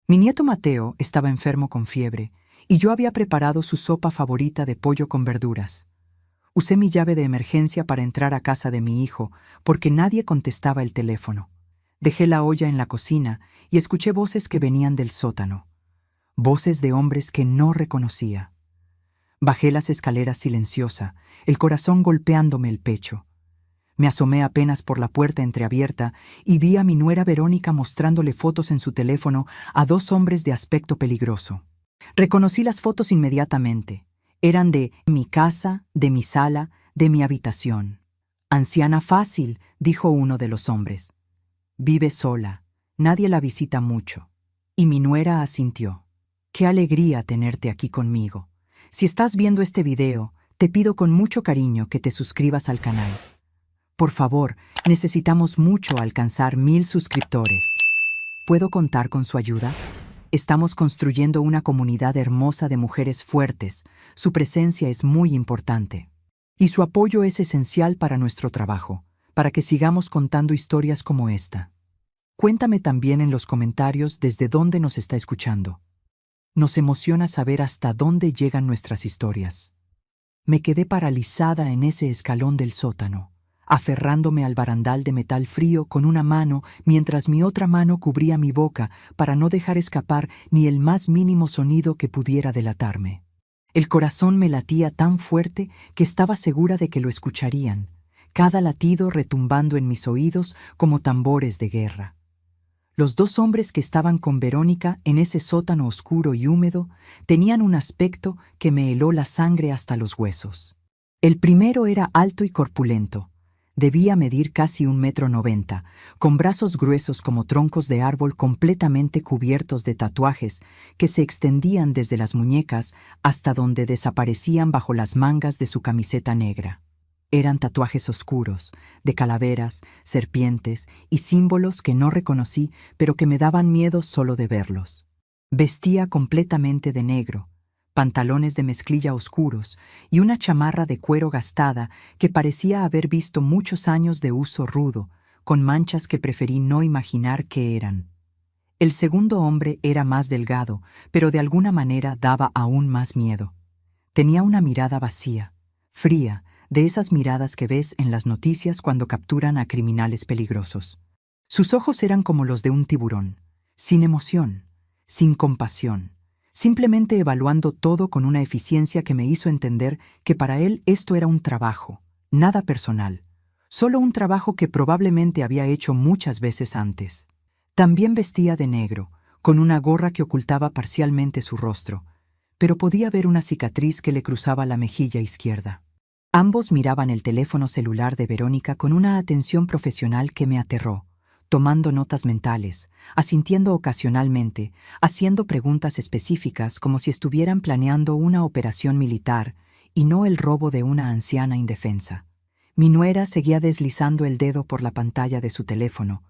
Mi nieto Mateo estaba enfermo con fiebre y yo había preparado su sopa favorita de pollo con verduras. Usé mi llave de emergencia para entrar a casa de mi hijo porque nadie contestaba el teléfono. Dejé la olla en la cocina y escuché voces que venían del sótano. Voces de hombres que no reconocía. Bajé las escaleras silenciosa, el corazón golpeándome el pecho. Me asomé apenas por la puerta entreabierta y vi a mi nuera Verónica mostrándole fotos en su teléfono a dos hombres de aspecto peligroso. Reconocí las fotos inmediatamente. Eran de mi casa, de mi sala, de mi habitación. «Anciana fácil», dijo uno de los hombres. «Vive sola, nadie la visita mucho». Y mi nuera asintió. «Qué alegría tenerte aquí conmigo. Si estás viendo este video, te pido con mucho cariño que te suscribas al canal. Por favor, necesitamos mucho alcanzar 1000 suscriptores. ¿Puedo contar con su ayuda? Estamos construyendo una comunidad hermosa de mujeres fuertes. Su presencia es muy importante. Y su apoyo es esencial para nuestro trabajo, para que sigamos contando historias como esta. Cuéntame también en los comentarios desde dónde nos está escuchando. Nos emociona saber hasta dónde llegan nuestras historias. Me quedé paralizada en ese escalón del sótano, aferrándome al barandal de metal frío con una mano mientras mi otra mano cubría mi boca para no dejar escapar ni el más mínimo sonido que pudiera delatarme. El corazón me latía tan fuerte que estaba segura de que lo escucharían, cada latido retumbando en mis oídos como tambores de guerra. Los dos hombres que estaban con Verónica en ese sótano oscuro y húmedo tenían un aspecto que me heló la sangre hasta los huesos. El primero era alto y corpulento. Debía medir casi 1,90 m, con brazos gruesos como troncos de árbol completamente cubiertos de tatuajes que se extendían desde las muñecas hasta donde desaparecían bajo las mangas de su camiseta negra. Eran tatuajes oscuros, de calaveras, serpientes y símbolos que no reconocí, pero que me daban miedo solo de verlos. Vestía completamente de negro, pantalones de mezclilla oscuros y una chamarra de cuero gastada que parecía haber visto muchos años de uso rudo, con manchas que preferí no imaginar qué eran. El segundo hombre era más delgado, pero de alguna manera daba aún más miedo. Tenía una mirada vacía, fría, de esas miradas que ves en las noticias cuando capturan a criminales peligrosos. Sus ojos eran como los de un tiburón, sin emoción, sin compasión, simplemente evaluando todo con una eficiencia que me hizo entender que para él esto era un trabajo, nada personal, solo un trabajo que probablemente había hecho muchas veces antes. También vestía de negro, con una gorra que ocultaba parcialmente su rostro, pero podía ver una cicatriz que le cruzaba la mejilla izquierda. Ambos miraban el teléfono celular de Verónica con una atención profesional que me aterró, tomando notas mentales, asintiendo ocasionalmente, haciendo preguntas específicas como si estuvieran planeando una operación militar y no el robo de una anciana indefensa. Mi nuera seguía deslizando el dedo por la pantalla de su teléfono,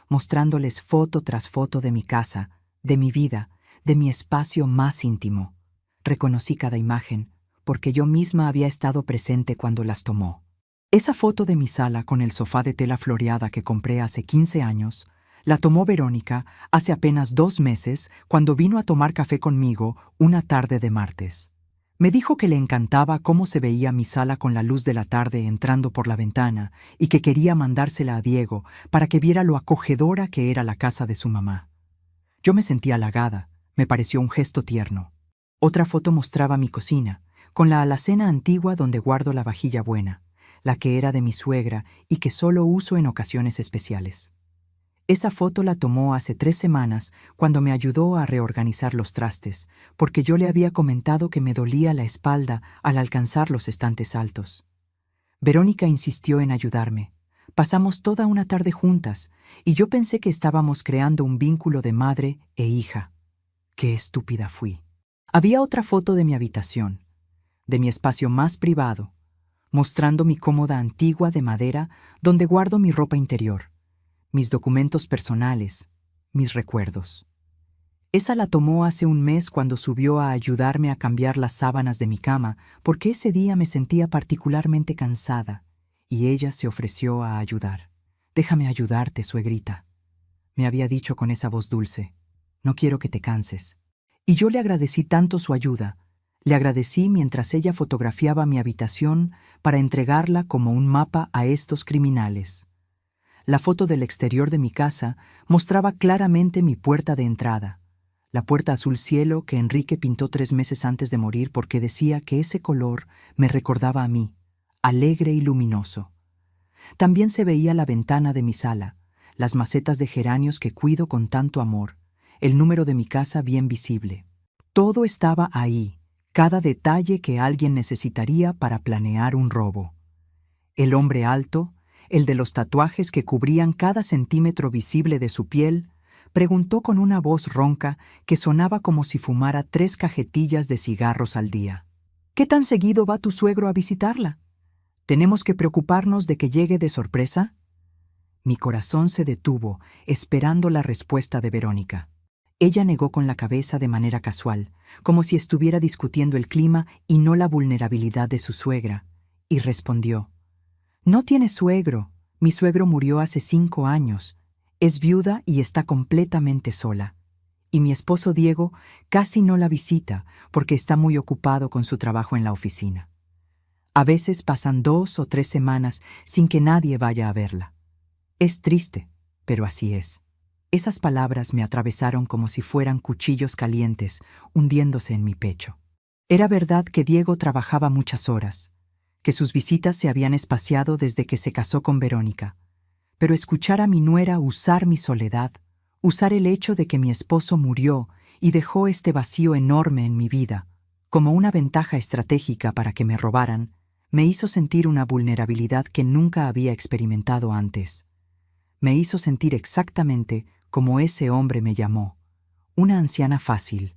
mostrándoles foto tras foto de mi casa, de mi vida, de mi espacio más íntimo. Reconocí cada imagen, porque yo misma había estado presente cuando las tomó. Esa foto de mi sala con el sofá de tela floreada que compré hace 15 años, la tomó Verónica hace apenas 2 meses cuando vino a tomar café conmigo una tarde de martes. Me dijo que le encantaba cómo se veía mi sala con la luz de la tarde entrando por la ventana y que quería mandársela a Diego para que viera lo acogedora que era la casa de su mamá. Yo me sentí halagada, me pareció un gesto tierno. Otra foto mostraba mi cocina, con la alacena antigua donde guardo la vajilla buena, la que era de mi suegra y que solo uso en ocasiones especiales. Esa foto la tomó hace 3 semanas cuando me ayudó a reorganizar los trastes, porque yo le había comentado que me dolía la espalda al alcanzar los estantes altos. Verónica insistió en ayudarme. Pasamos toda una tarde juntas y yo pensé que estábamos creando un vínculo de madre e hija. ¡Qué estúpida fui! Había otra foto de mi habitación, de mi espacio más privado, mostrando mi cómoda antigua de madera donde guardo mi ropa interior, mis documentos personales, mis recuerdos. Esa la tomó hace 1 mes cuando subió a ayudarme a cambiar las sábanas de mi cama, porque ese día me sentía particularmente cansada, y ella se ofreció a ayudar. «Déjame ayudarte, suegrita», me había dicho con esa voz dulce. no quiero que te canses. Y yo le agradecí tanto su ayuda. Le agradecí mientras ella fotografiaba mi habitación para entregarla como un mapa a estos criminales. La foto del exterior de mi casa mostraba claramente mi puerta de entrada, la puerta azul cielo que Enrique pintó 3 meses antes de morir porque decía que ese color me recordaba a mí, alegre y luminoso. También se veía la ventana de mi sala, las macetas de geranios que cuido con tanto amor, el número de mi casa bien visible. Todo estaba ahí, cada detalle que alguien necesitaría para planear un robo. El hombre alto, el de los tatuajes que cubrían cada centímetro visible de su piel, preguntó con una voz ronca que sonaba como si fumara 3 cajetillas de cigarros al día. ¿Qué tan seguido va tu suegro a visitarla? ¿Tenemos que preocuparnos de que llegue de sorpresa? Mi corazón se detuvo, esperando la respuesta de Verónica. Ella negó con la cabeza de manera casual, como si estuviera discutiendo el clima y no la vulnerabilidad de su suegra, y respondió: «No tiene suegro. Mi suegro murió hace 5 años. Es viuda y está completamente sola. Y mi esposo Diego casi no la visita porque está muy ocupado con su trabajo en la oficina. A veces pasan 2 o 3 semanas sin que nadie vaya a verla. Es triste, pero así es». Esas palabras me atravesaron como si fueran cuchillos calientes, hundiéndose en mi pecho. Era verdad que Diego trabajaba muchas horas, que sus visitas se habían espaciado desde que se casó con Verónica, pero escuchar a mi nuera usar mi soledad, usar el hecho de que mi esposo murió y dejó este vacío enorme en mi vida, como una ventaja estratégica para que me robaran, me hizo sentir una vulnerabilidad que nunca había experimentado antes. Me hizo sentir exactamente como ese hombre me llamó, una anciana fácil.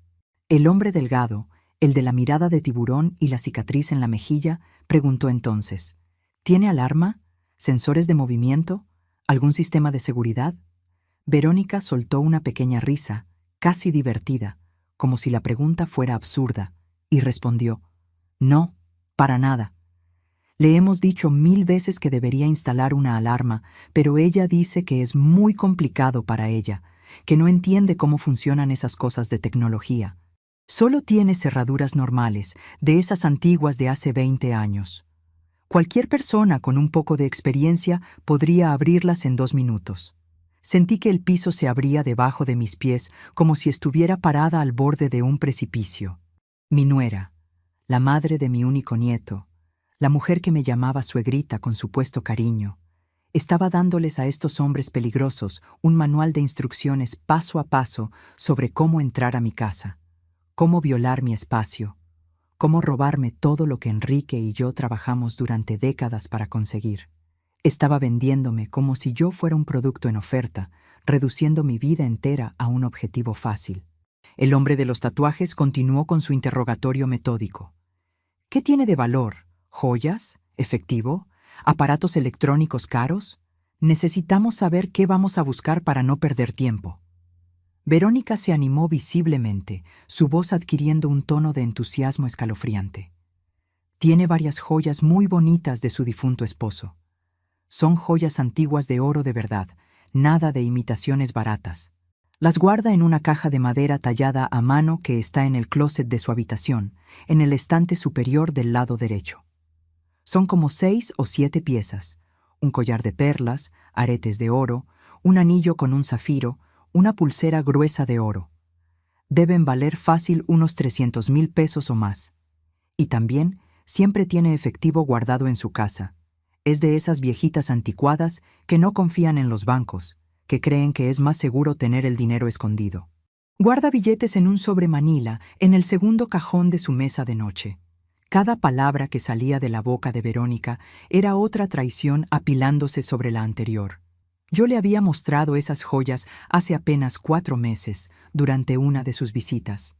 El hombre delgado, el de la mirada de tiburón y la cicatriz en la mejilla, preguntó entonces: ¿tiene alarma? ¿Sensores de movimiento? ¿Algún sistema de seguridad? Verónica soltó una pequeña risa, casi divertida, como si la pregunta fuera absurda, y respondió: «No, para nada. Le hemos dicho 1000 veces que debería instalar una alarma, pero ella dice que es muy complicado para ella, que no entiende cómo funcionan esas cosas de tecnología. Solo tiene cerraduras normales, de esas antiguas de hace 20 años. Cualquier persona con un poco de experiencia podría abrirlas en 2 minutos». Sentí que el piso se abría debajo de mis pies como si estuviera parada al borde de un precipicio. Mi nuera, la madre de mi único nieto, la mujer que me llamaba suegrita con supuesto cariño, estaba dándoles a estos hombres peligrosos un manual de instrucciones paso a paso sobre cómo entrar a mi casa, cómo violar mi espacio, cómo robarme todo lo que Enrique y yo trabajamos durante décadas para conseguir. Estaba vendiéndome como si yo fuera un producto en oferta, reduciendo mi vida entera a un objetivo fácil. El hombre de los tatuajes continuó con su interrogatorio metódico. ¿Qué tiene de valor? ¿Joyas? ¿Efectivo? ¿Aparatos electrónicos caros? Necesitamos saber qué vamos a buscar para no perder tiempo. Verónica se animó visiblemente, su voz adquiriendo un tono de entusiasmo escalofriante. Tiene varias joyas muy bonitas de su difunto esposo. Son joyas antiguas de oro de verdad, nada de imitaciones baratas. Las guarda en una caja de madera tallada a mano que está en el closet de su habitación, en el estante superior del lado derecho. Son como 6 o 7 piezas, un collar de perlas, aretes de oro, un anillo con un zafiro, una pulsera gruesa de oro. Deben valer fácil unos 300,000 pesos o más. Y también siempre tiene efectivo guardado en su casa. Es de esas viejitas anticuadas que no confían en los bancos, que creen que es más seguro tener el dinero escondido. Guarda billetes en un sobremanila en el segundo cajón de su mesa de noche. Cada palabra que salía de la boca de Verónica era otra traición apilándose sobre la anterior. Yo le había mostrado esas joyas hace apenas 4 meses, durante una de sus visitas.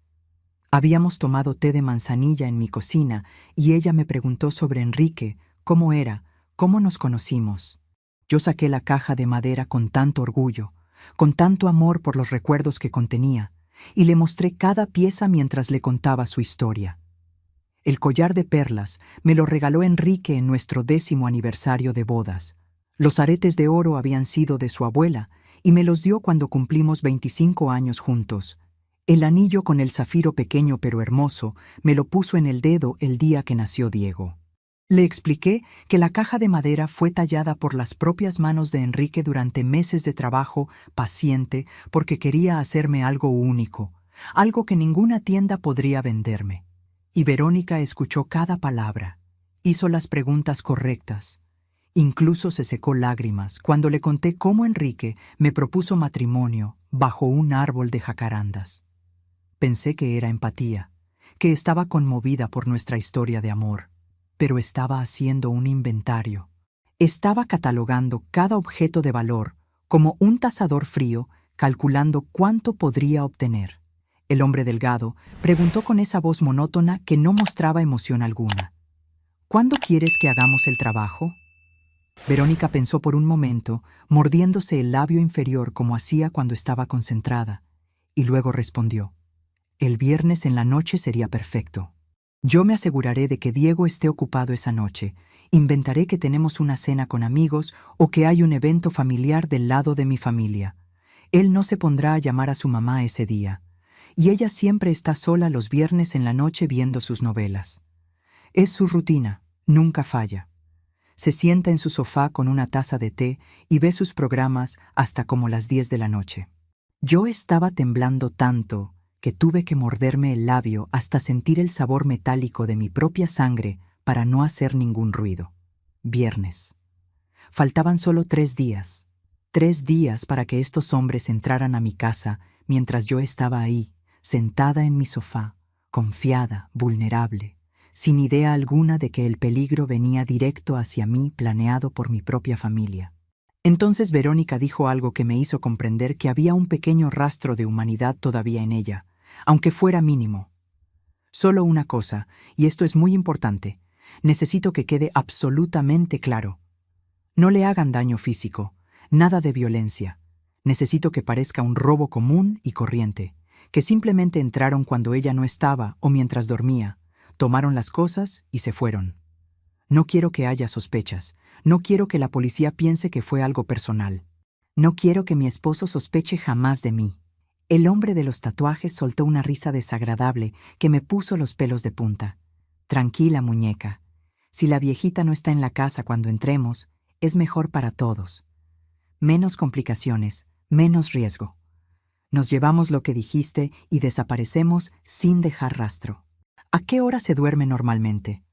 Habíamos tomado té de manzanilla en mi cocina y ella me preguntó sobre Enrique, cómo era, cómo nos conocimos. Yo saqué la caja de madera con tanto orgullo, con tanto amor por los recuerdos que contenía, y le mostré cada pieza mientras le contaba su historia. El collar de perlas me lo regaló Enrique en nuestro 10º aniversario de bodas. Los aretes de oro habían sido de su abuela y me los dio cuando cumplimos 25 años juntos, El anillo con el zafiro pequeño pero hermoso me lo puso en el dedo el día que nació Diego. Le expliqué que la caja de madera fue tallada por las propias manos de Enrique durante meses de trabajo paciente porque quería hacerme algo único, algo que ninguna tienda podría venderme. Y Verónica escuchó cada palabra, hizo las preguntas correctas. Incluso se secó lágrimas cuando le conté cómo Enrique me propuso matrimonio bajo un árbol de jacarandas. Pensé que era empatía, que estaba conmovida por nuestra historia de amor, pero estaba haciendo un inventario. Estaba catalogando cada objeto de valor como un tasador frío, calculando cuánto podría obtener. El hombre delgado preguntó con esa voz monótona que no mostraba emoción alguna. ¿Cuándo quieres que hagamos el trabajo? Verónica pensó por un momento, mordiéndose el labio inferior como hacía cuando estaba concentrada, y luego respondió: el viernes en la noche sería perfecto. Yo me aseguraré de que Diego esté ocupado esa noche. Inventaré que tenemos una cena con amigos o que hay un evento familiar del lado de mi familia. Él no se pondrá a llamar a su mamá ese día. Y ella siempre está sola los viernes en la noche viendo sus novelas. Es su rutina, nunca falla. Se sienta en su sofá con una taza de té y ve sus programas hasta como las 10 de la noche. Yo estaba temblando tanto que tuve que morderme el labio hasta sentir el sabor metálico de mi propia sangre para no hacer ningún ruido. Viernes. Faltaban solo 3 días. 3 días para que estos hombres entraran a mi casa mientras yo estaba ahí, sentada en mi sofá, confiada, vulnerable, sin idea alguna de que el peligro venía directo hacia mí, planeado por mi propia familia. Entonces Verónica dijo algo que me hizo comprender que había un pequeño rastro de humanidad todavía en ella, aunque fuera mínimo. Solo una cosa, y esto es muy importante, necesito que quede absolutamente claro. No le hagan daño físico, nada de violencia. Necesito que parezca un robo común y corriente, que simplemente entraron cuando ella no estaba o mientras dormía, tomaron las cosas y se fueron. No quiero que haya sospechas, no quiero que la policía piense que fue algo personal. No quiero que mi esposo sospeche jamás de mí. El hombre de los tatuajes soltó una risa desagradable que me puso los pelos de punta. Tranquila, muñeca. Si la viejita no está en la casa cuando entremos, es mejor para todos. Menos complicaciones, menos riesgo. Nos llevamos lo que dijiste y desaparecemos sin dejar rastro. ¿A qué hora se duerme normalmente?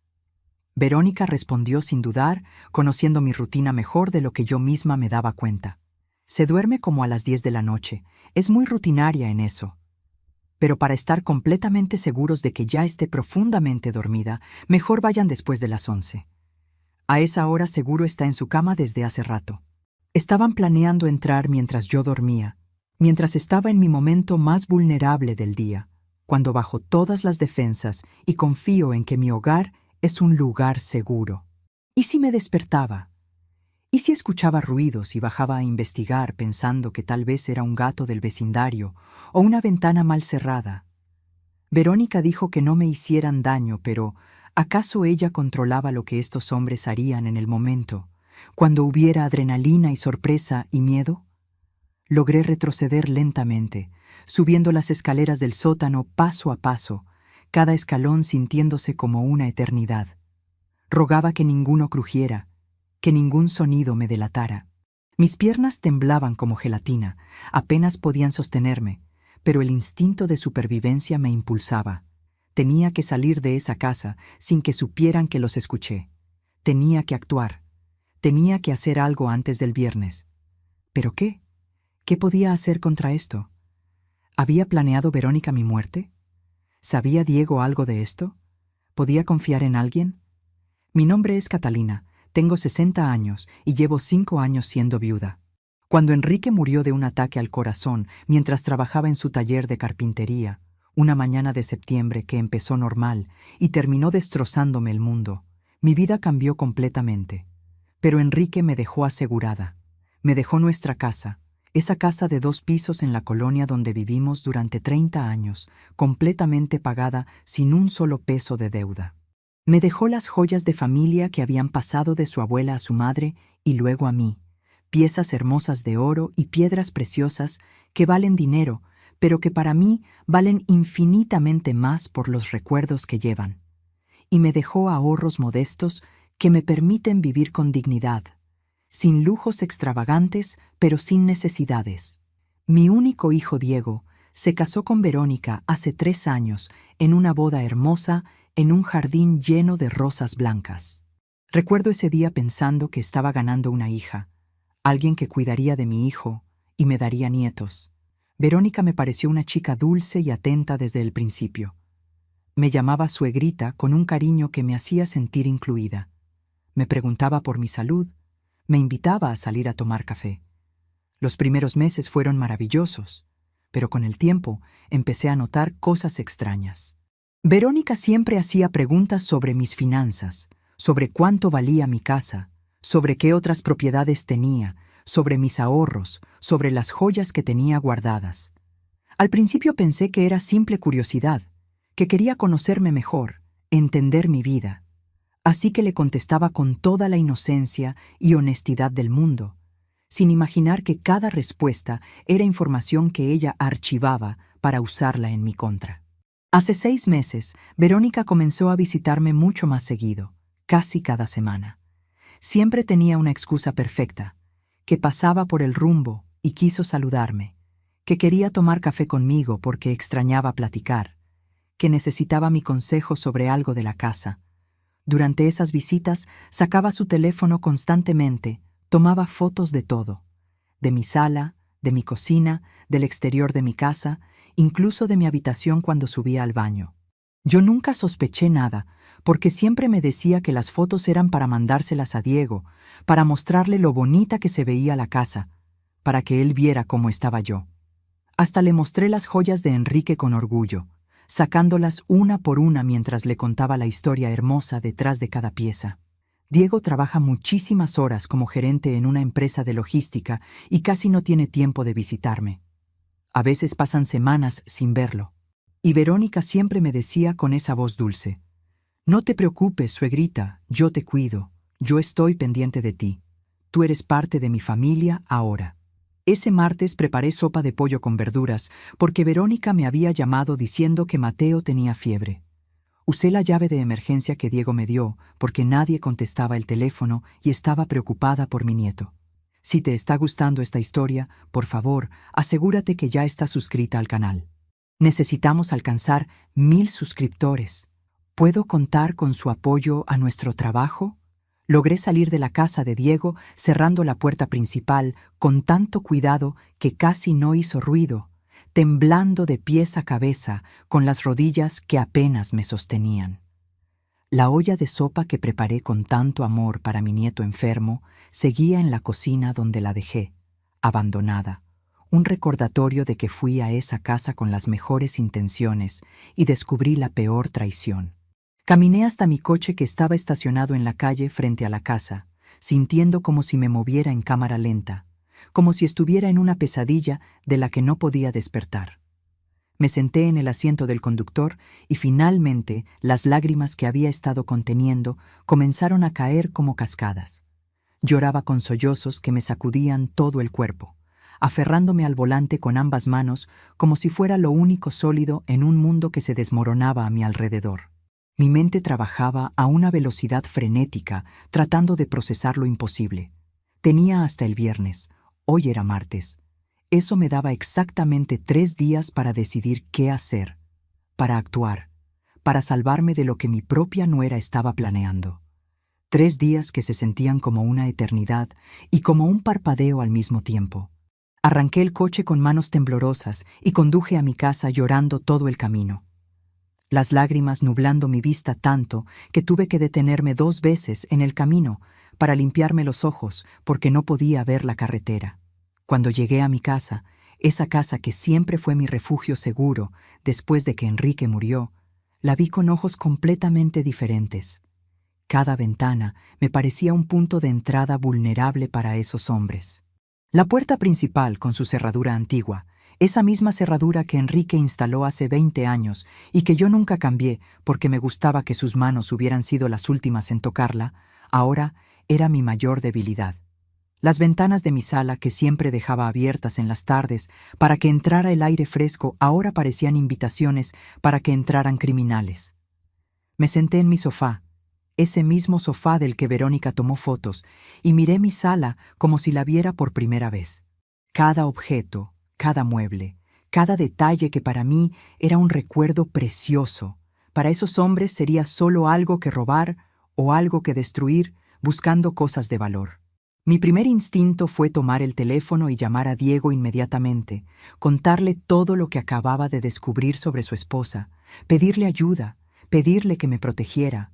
Verónica respondió sin dudar, conociendo mi rutina mejor de lo que yo misma me daba cuenta. Se duerme como a las 10 de la noche. Es muy rutinaria en eso. Pero para estar completamente seguros de que ya esté profundamente dormida, mejor vayan después de las 11. A esa hora seguro está en su cama desde hace rato. Estaban planeando entrar mientras yo dormía, mientras estaba en mi momento más vulnerable del día, cuando bajo todas las defensas y confío en que mi hogar es un lugar seguro. ¿Y si me despertaba? ¿Y si escuchaba ruidos y bajaba a investigar pensando que tal vez era un gato del vecindario o una ventana mal cerrada? Verónica dijo que no me hicieran daño, pero ¿acaso ella controlaba lo que estos hombres harían en el momento, cuando hubiera adrenalina y sorpresa y miedo? Logré retroceder lentamente, subiendo las escaleras del sótano paso a paso, cada escalón sintiéndose como una eternidad. Rogaba que ninguno crujiera, que ningún sonido me delatara. Mis piernas temblaban como gelatina, apenas podían sostenerme, pero el instinto de supervivencia me impulsaba. Tenía que salir de esa casa sin que supieran que los escuché. Tenía que actuar. Tenía que hacer algo antes del viernes. ¿Pero qué? ¿Qué podía hacer contra esto? ¿Había planeado Verónica mi muerte? ¿Sabía Diego algo de esto? ¿Podía confiar en alguien? Mi nombre es Catalina. Tengo 60 años y llevo 5 años siendo viuda. Cuando Enrique murió de un ataque al corazón mientras trabajaba en su taller de carpintería, una mañana de septiembre que empezó normal y terminó destrozándome el mundo, mi vida cambió completamente. Pero Enrique me dejó asegurada. Me dejó nuestra casa, esa casa de 2 pisos en la colonia donde vivimos durante 30 años, completamente pagada sin un solo peso de deuda. Me dejó las joyas de familia que habían pasado de su abuela a su madre y luego a mí, piezas hermosas de oro y piedras preciosas que valen dinero, pero que para mí valen infinitamente más por los recuerdos que llevan. Y me dejó ahorros modestos que me permiten vivir con dignidad, sin lujos extravagantes, pero sin necesidades. Mi único hijo Diego se casó con Verónica hace 3 años en una boda hermosa en un jardín lleno de rosas blancas. Recuerdo ese día pensando que estaba ganando una hija, alguien que cuidaría de mi hijo y me daría nietos. Verónica me pareció una chica dulce y atenta desde el principio. Me llamaba suegrita con un cariño que me hacía sentir incluida. Me preguntaba por mi salud, me invitaba a salir a tomar café. Los primeros meses fueron maravillosos, pero con el tiempo empecé a notar cosas extrañas. Verónica siempre hacía preguntas sobre mis finanzas, sobre cuánto valía mi casa, sobre qué otras propiedades tenía, sobre mis ahorros, sobre las joyas que tenía guardadas. Al principio pensé que era simple curiosidad, que quería conocerme mejor, entender mi vida. Así que le contestaba con toda la inocencia y honestidad del mundo, sin imaginar que cada respuesta era información que ella archivaba para usarla en mi contra. Hace 6 meses, Verónica comenzó a visitarme mucho más seguido, casi cada semana. Siempre tenía una excusa perfecta, que pasaba por el rumbo y quiso saludarme, que quería tomar café conmigo porque extrañaba platicar, que necesitaba mi consejo sobre algo de la casa. Durante esas visitas sacaba su teléfono constantemente, tomaba fotos de todo, de mi sala, de mi cocina, del exterior de mi casa, incluso de mi habitación cuando subía al baño. Yo nunca sospeché nada, porque siempre me decía que las fotos eran para mandárselas a Diego, para mostrarle lo bonita que se veía la casa, para que él viera cómo estaba yo. Hasta le mostré las joyas de Enrique con orgullo, sacándolas una por una mientras le contaba la historia hermosa detrás de cada pieza. Diego trabaja muchísimas horas como gerente en una empresa de logística y casi no tiene tiempo de visitarme. A veces pasan semanas sin verlo. Y Verónica siempre me decía con esa voz dulce: «No te preocupes, suegrita, yo te cuido, yo estoy pendiente de ti. Tú eres parte de mi familia ahora». Ese martes preparé sopa de pollo con verduras porque Verónica me había llamado diciendo que Mateo tenía fiebre. Usé la llave de emergencia que Diego me dio porque nadie contestaba el teléfono y estaba preocupada por mi nieto. Si te está gustando esta historia, por favor, asegúrate que ya estás suscrita al canal. Necesitamos alcanzar 1000 suscriptores. ¿Puedo contar con su apoyo a nuestro trabajo? Logré salir de la casa de Diego cerrando la puerta principal con tanto cuidado que casi no hizo ruido, temblando de pies a cabeza con las rodillas que apenas me sostenían. La olla de sopa que preparé con tanto amor para mi nieto enfermo seguía en la cocina donde la dejé, abandonada, un recordatorio de que fui a esa casa con las mejores intenciones y descubrí la peor traición. Caminé hasta mi coche que estaba estacionado en la calle frente a la casa, sintiendo como si me moviera en cámara lenta, como si estuviera en una pesadilla de la que no podía despertar. Me senté en el asiento del conductor y finalmente las lágrimas que había estado conteniendo comenzaron a caer como cascadas. Lloraba con sollozos que me sacudían todo el cuerpo, aferrándome al volante con ambas manos como si fuera lo único sólido en un mundo que se desmoronaba a mi alrededor. Mi mente trabajaba a una velocidad frenética, tratando de procesar lo imposible. Tenía hasta el viernes, hoy era martes. Eso me daba exactamente 3 días para decidir qué hacer, para actuar, para salvarme de lo que mi propia nuera estaba planeando. 3 días que se sentían como una eternidad y como un parpadeo al mismo tiempo. Arranqué el coche con manos temblorosas y conduje a mi casa llorando todo el camino. Las lágrimas nublando mi vista tanto que tuve que detenerme 2 veces en el camino para limpiarme los ojos porque no podía ver la carretera. Cuando llegué a mi casa, esa casa que siempre fue mi refugio seguro después de que Enrique murió, la vi con ojos completamente diferentes. Cada ventana me parecía un punto de entrada vulnerable para esos hombres. La puerta principal con su cerradura antigua, esa misma cerradura que Enrique instaló hace 20 años y que yo nunca cambié porque me gustaba que sus manos hubieran sido las últimas en tocarla, ahora era mi mayor debilidad. Las ventanas de mi sala, que siempre dejaba abiertas en las tardes para que entrara el aire fresco, ahora parecían invitaciones para que entraran criminales. Me senté en mi sofá, ese mismo sofá del que Verónica tomó fotos, y miré mi sala como si la viera por primera vez. Cada objeto, cada mueble, cada detalle que para mí era un recuerdo precioso, para esos hombres sería solo algo que robar o algo que destruir buscando cosas de valor. Mi primer instinto fue tomar el teléfono y llamar a Diego inmediatamente, contarle todo lo que acababa de descubrir sobre su esposa, pedirle ayuda, pedirle que me protegiera,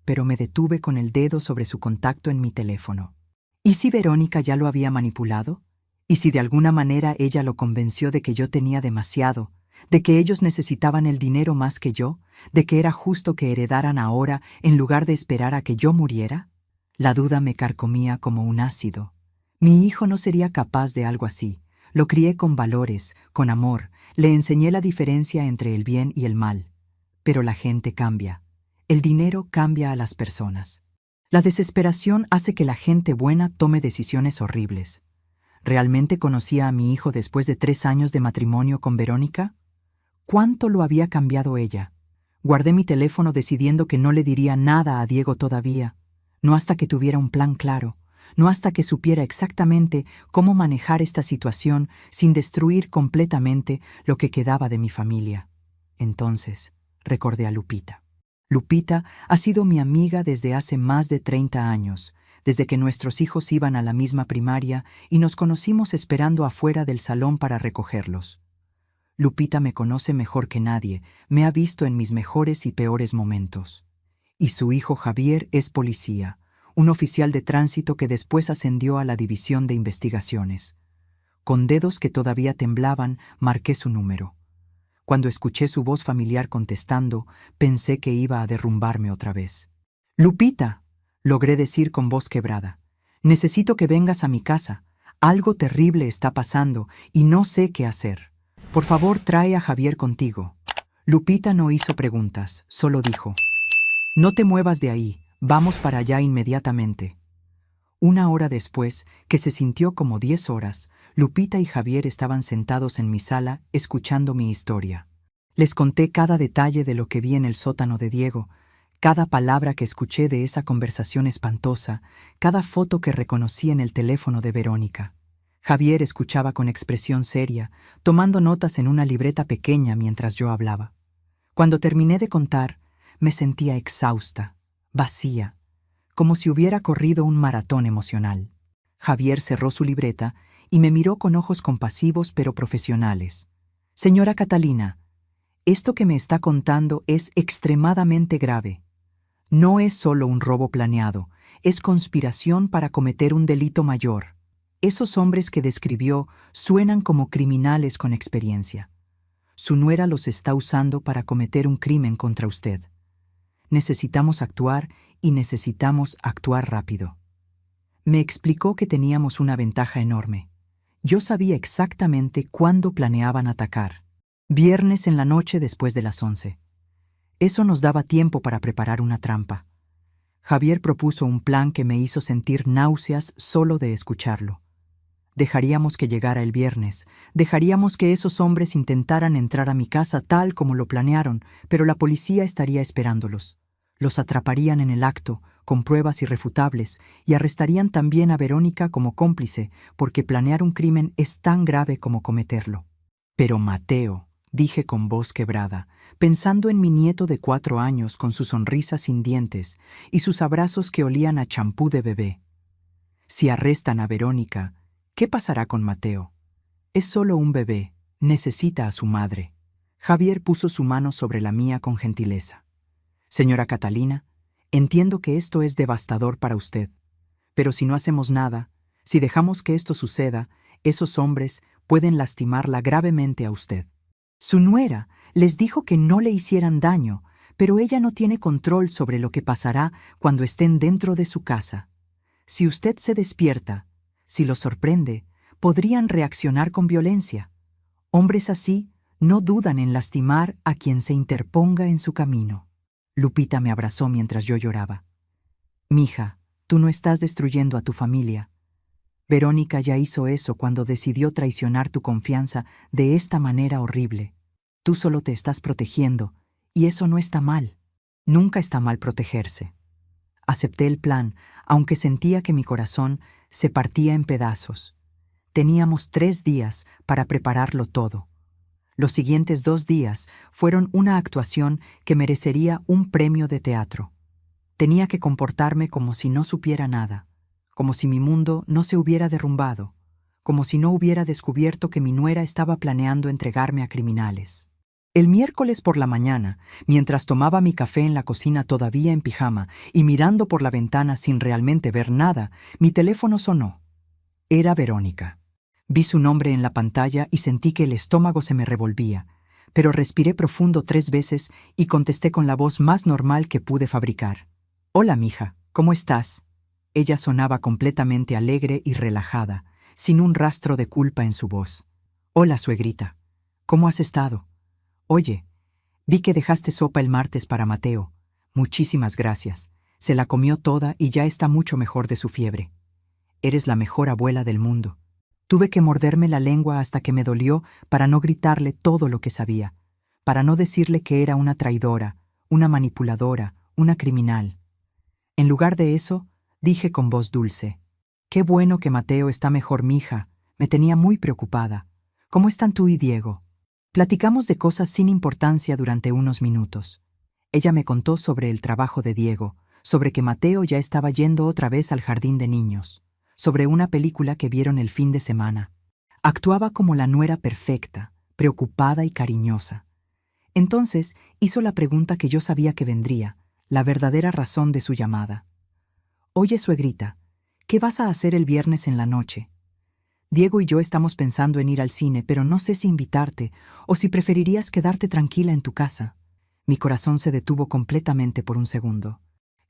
pero me detuve con el dedo sobre su contacto en mi teléfono. ¿Y si Verónica ya lo había manipulado? ¿Y si de alguna manera ella lo convenció de que yo tenía demasiado, de que ellos necesitaban el dinero más que yo, de que era justo que heredaran ahora en lugar de esperar a que yo muriera? La duda me carcomía como un ácido. Mi hijo no sería capaz de algo así. Lo crié con valores, con amor, le enseñé la diferencia entre el bien y el mal. Pero la gente cambia. El dinero cambia a las personas. La desesperación hace que la gente buena tome decisiones horribles. ¿Realmente conocía a mi hijo después de 3 años de matrimonio con Verónica? ¿Cuánto lo había cambiado ella? Guardé mi teléfono decidiendo que no le diría nada a Diego todavía, no hasta que tuviera un plan claro, no hasta que supiera exactamente cómo manejar esta situación sin destruir completamente lo que quedaba de mi familia. Entonces, recordé a Lupita. Lupita ha sido mi amiga desde hace más de 30 años, desde que nuestros hijos iban a la misma primaria y nos conocimos esperando afuera del salón para recogerlos. Lupita me conoce mejor que nadie, me ha visto en mis mejores y peores momentos. Y su hijo Javier es policía, un oficial de tránsito que después ascendió a la división de investigaciones. Con dedos que todavía temblaban, marqué su número. Cuando escuché su voz familiar contestando, pensé que iba a derrumbarme otra vez. «Lupita», logré decir con voz quebrada, «necesito que vengas a mi casa. Algo terrible está pasando y no sé qué hacer. Por favor, trae a Javier contigo». Lupita no hizo preguntas, solo dijo, «No te muevas de ahí, vamos para allá inmediatamente». 1 hora después, que se sintió como 10 horas, Lupita y Javier estaban sentados en mi sala escuchando mi historia. Les conté cada detalle de lo que vi en el sótano de Diego, cada palabra que escuché de esa conversación espantosa, cada foto que reconocí en el teléfono de Verónica. Javier escuchaba con expresión seria, tomando notas en una libreta pequeña mientras yo hablaba. Cuando terminé de contar, me sentía exhausta, vacía, como si hubiera corrido un maratón emocional. Javier cerró su libreta y me miró con ojos compasivos pero profesionales. «Señora Catalina, esto que me está contando es extremadamente grave. No es solo un robo planeado, es conspiración para cometer un delito mayor. Esos hombres que describió suenan como criminales con experiencia. Su nuera los está usando para cometer un crimen contra usted. Necesitamos actuar y necesitamos actuar rápido». Me explicó que teníamos una ventaja enorme. Yo sabía exactamente cuándo planeaban atacar. Viernes en la noche después de las 11. Eso nos daba tiempo para preparar una trampa. Javier propuso un plan que me hizo sentir náuseas solo de escucharlo. Dejaríamos que llegara el viernes, dejaríamos que esos hombres intentaran entrar a mi casa tal como lo planearon, pero la policía estaría esperándolos. Los atraparían en el acto, con pruebas irrefutables, y arrestarían también a Verónica como cómplice, porque planear un crimen es tan grave como cometerlo. «Pero Mateo», dije con voz quebrada, pensando en mi nieto de 4 años con su sonrisa sin dientes y sus abrazos que olían a champú de bebé. «Si arrestan a Verónica, ¿qué pasará con Mateo? Es solo un bebé, necesita a su madre». Javier puso su mano sobre la mía con gentileza. «Señora Catalina, entiendo que esto es devastador para usted, pero si no hacemos nada, si dejamos que esto suceda, esos hombres pueden lastimarla gravemente a usted. Su nuera les dijo que no le hicieran daño, pero ella no tiene control sobre lo que pasará cuando estén dentro de su casa. Si usted se despierta, si los sorprende, podrían reaccionar con violencia. Hombres así no dudan en lastimar a quien se interponga en su camino». Lupita me abrazó mientras yo lloraba. «Mija, tú no estás destruyendo a tu familia. Verónica ya hizo eso cuando decidió traicionar tu confianza de esta manera horrible. Tú solo te estás protegiendo, y eso no está mal. Nunca está mal protegerse. Acepté el plan, aunque sentía que mi corazón se partía en pedazos. Teníamos 3 días para prepararlo todo. Los siguientes 2 días fueron una actuación que merecería un premio de teatro. Tenía que comportarme como si no supiera nada, como si mi mundo no se hubiera derrumbado, como si no hubiera descubierto que mi nuera estaba planeando entregarme a criminales. El miércoles por la mañana, mientras tomaba mi café en la cocina todavía en pijama y mirando por la ventana sin realmente ver nada, mi teléfono sonó. Era Verónica. Vi su nombre en la pantalla y sentí que el estómago se me revolvía, pero respiré profundo 3 veces y contesté con la voz más normal que pude fabricar. «Hola, mija, ¿cómo estás?» Ella sonaba completamente alegre y relajada, sin un rastro de culpa en su voz. «Hola, suegrita. ¿Cómo has estado? Oye, vi que dejaste sopa el martes para Mateo. Muchísimas gracias. Se la comió toda y ya está mucho mejor de su fiebre. Eres la mejor abuela del mundo». Tuve que morderme la lengua hasta que me dolió para no gritarle todo lo que sabía, para no decirle que era una traidora, una manipuladora, una criminal. En lugar de eso, dije con voz dulce: «Qué bueno que Mateo está mejor, mija. Me tenía muy preocupada. ¿Cómo están tú y Diego?» Platicamos de cosas sin importancia durante unos minutos. Ella me contó sobre el trabajo de Diego, sobre que Mateo ya estaba yendo otra vez al jardín de niños, sobre una película que vieron el fin de semana. Actuaba como la nuera perfecta, preocupada y cariñosa. Entonces hizo la pregunta que yo sabía que vendría, la verdadera razón de su llamada. «Oye, suegrita, ¿qué vas a hacer el viernes en la noche? Diego y yo estamos pensando en ir al cine, pero no sé si invitarte o si preferirías quedarte tranquila en tu casa». Mi corazón se detuvo completamente por un segundo.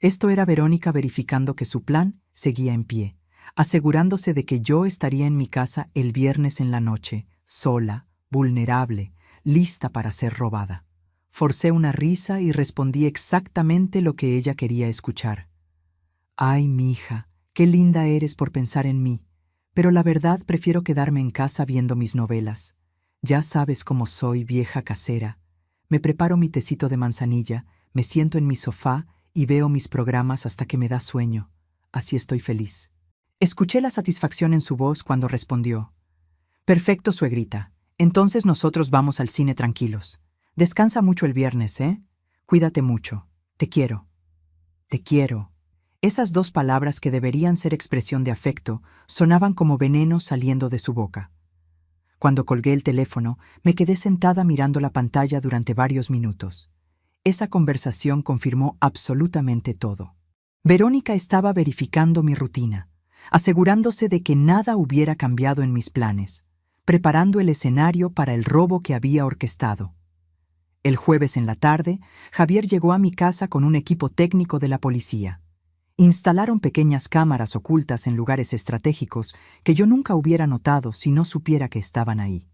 Esto era Verónica verificando que su plan seguía en pie, asegurándose de que yo estaría en mi casa el viernes en la noche, sola, vulnerable, lista para ser robada. Forcé una risa y respondí exactamente lo que ella quería escuchar. «Ay, mija, qué linda eres por pensar en mí, pero la verdad prefiero quedarme en casa viendo mis novelas. Ya sabes cómo soy, vieja casera. Me preparo mi tecito de manzanilla, me siento en mi sofá y veo mis programas hasta que me da sueño. Así estoy feliz». Escuché la satisfacción en su voz cuando respondió: «Perfecto, suegrita. Entonces nosotros vamos al cine tranquilos. Descansa mucho el viernes, ¿eh? Cuídate mucho. Te quiero». «Te quiero». Esas 2 palabras que deberían ser expresión de afecto sonaban como veneno saliendo de su boca. Cuando colgué el teléfono, me quedé sentada mirando la pantalla durante varios minutos. Esa conversación confirmó absolutamente todo. Verónica estaba verificando mi rutina, asegurándose de que nada hubiera cambiado en mis planes, preparando el escenario para el robo que había orquestado. El jueves en la tarde, Javier llegó a mi casa con un equipo técnico de la policía. Instalaron pequeñas cámaras ocultas en lugares estratégicos que yo nunca hubiera notado si no supiera que estaban ahí.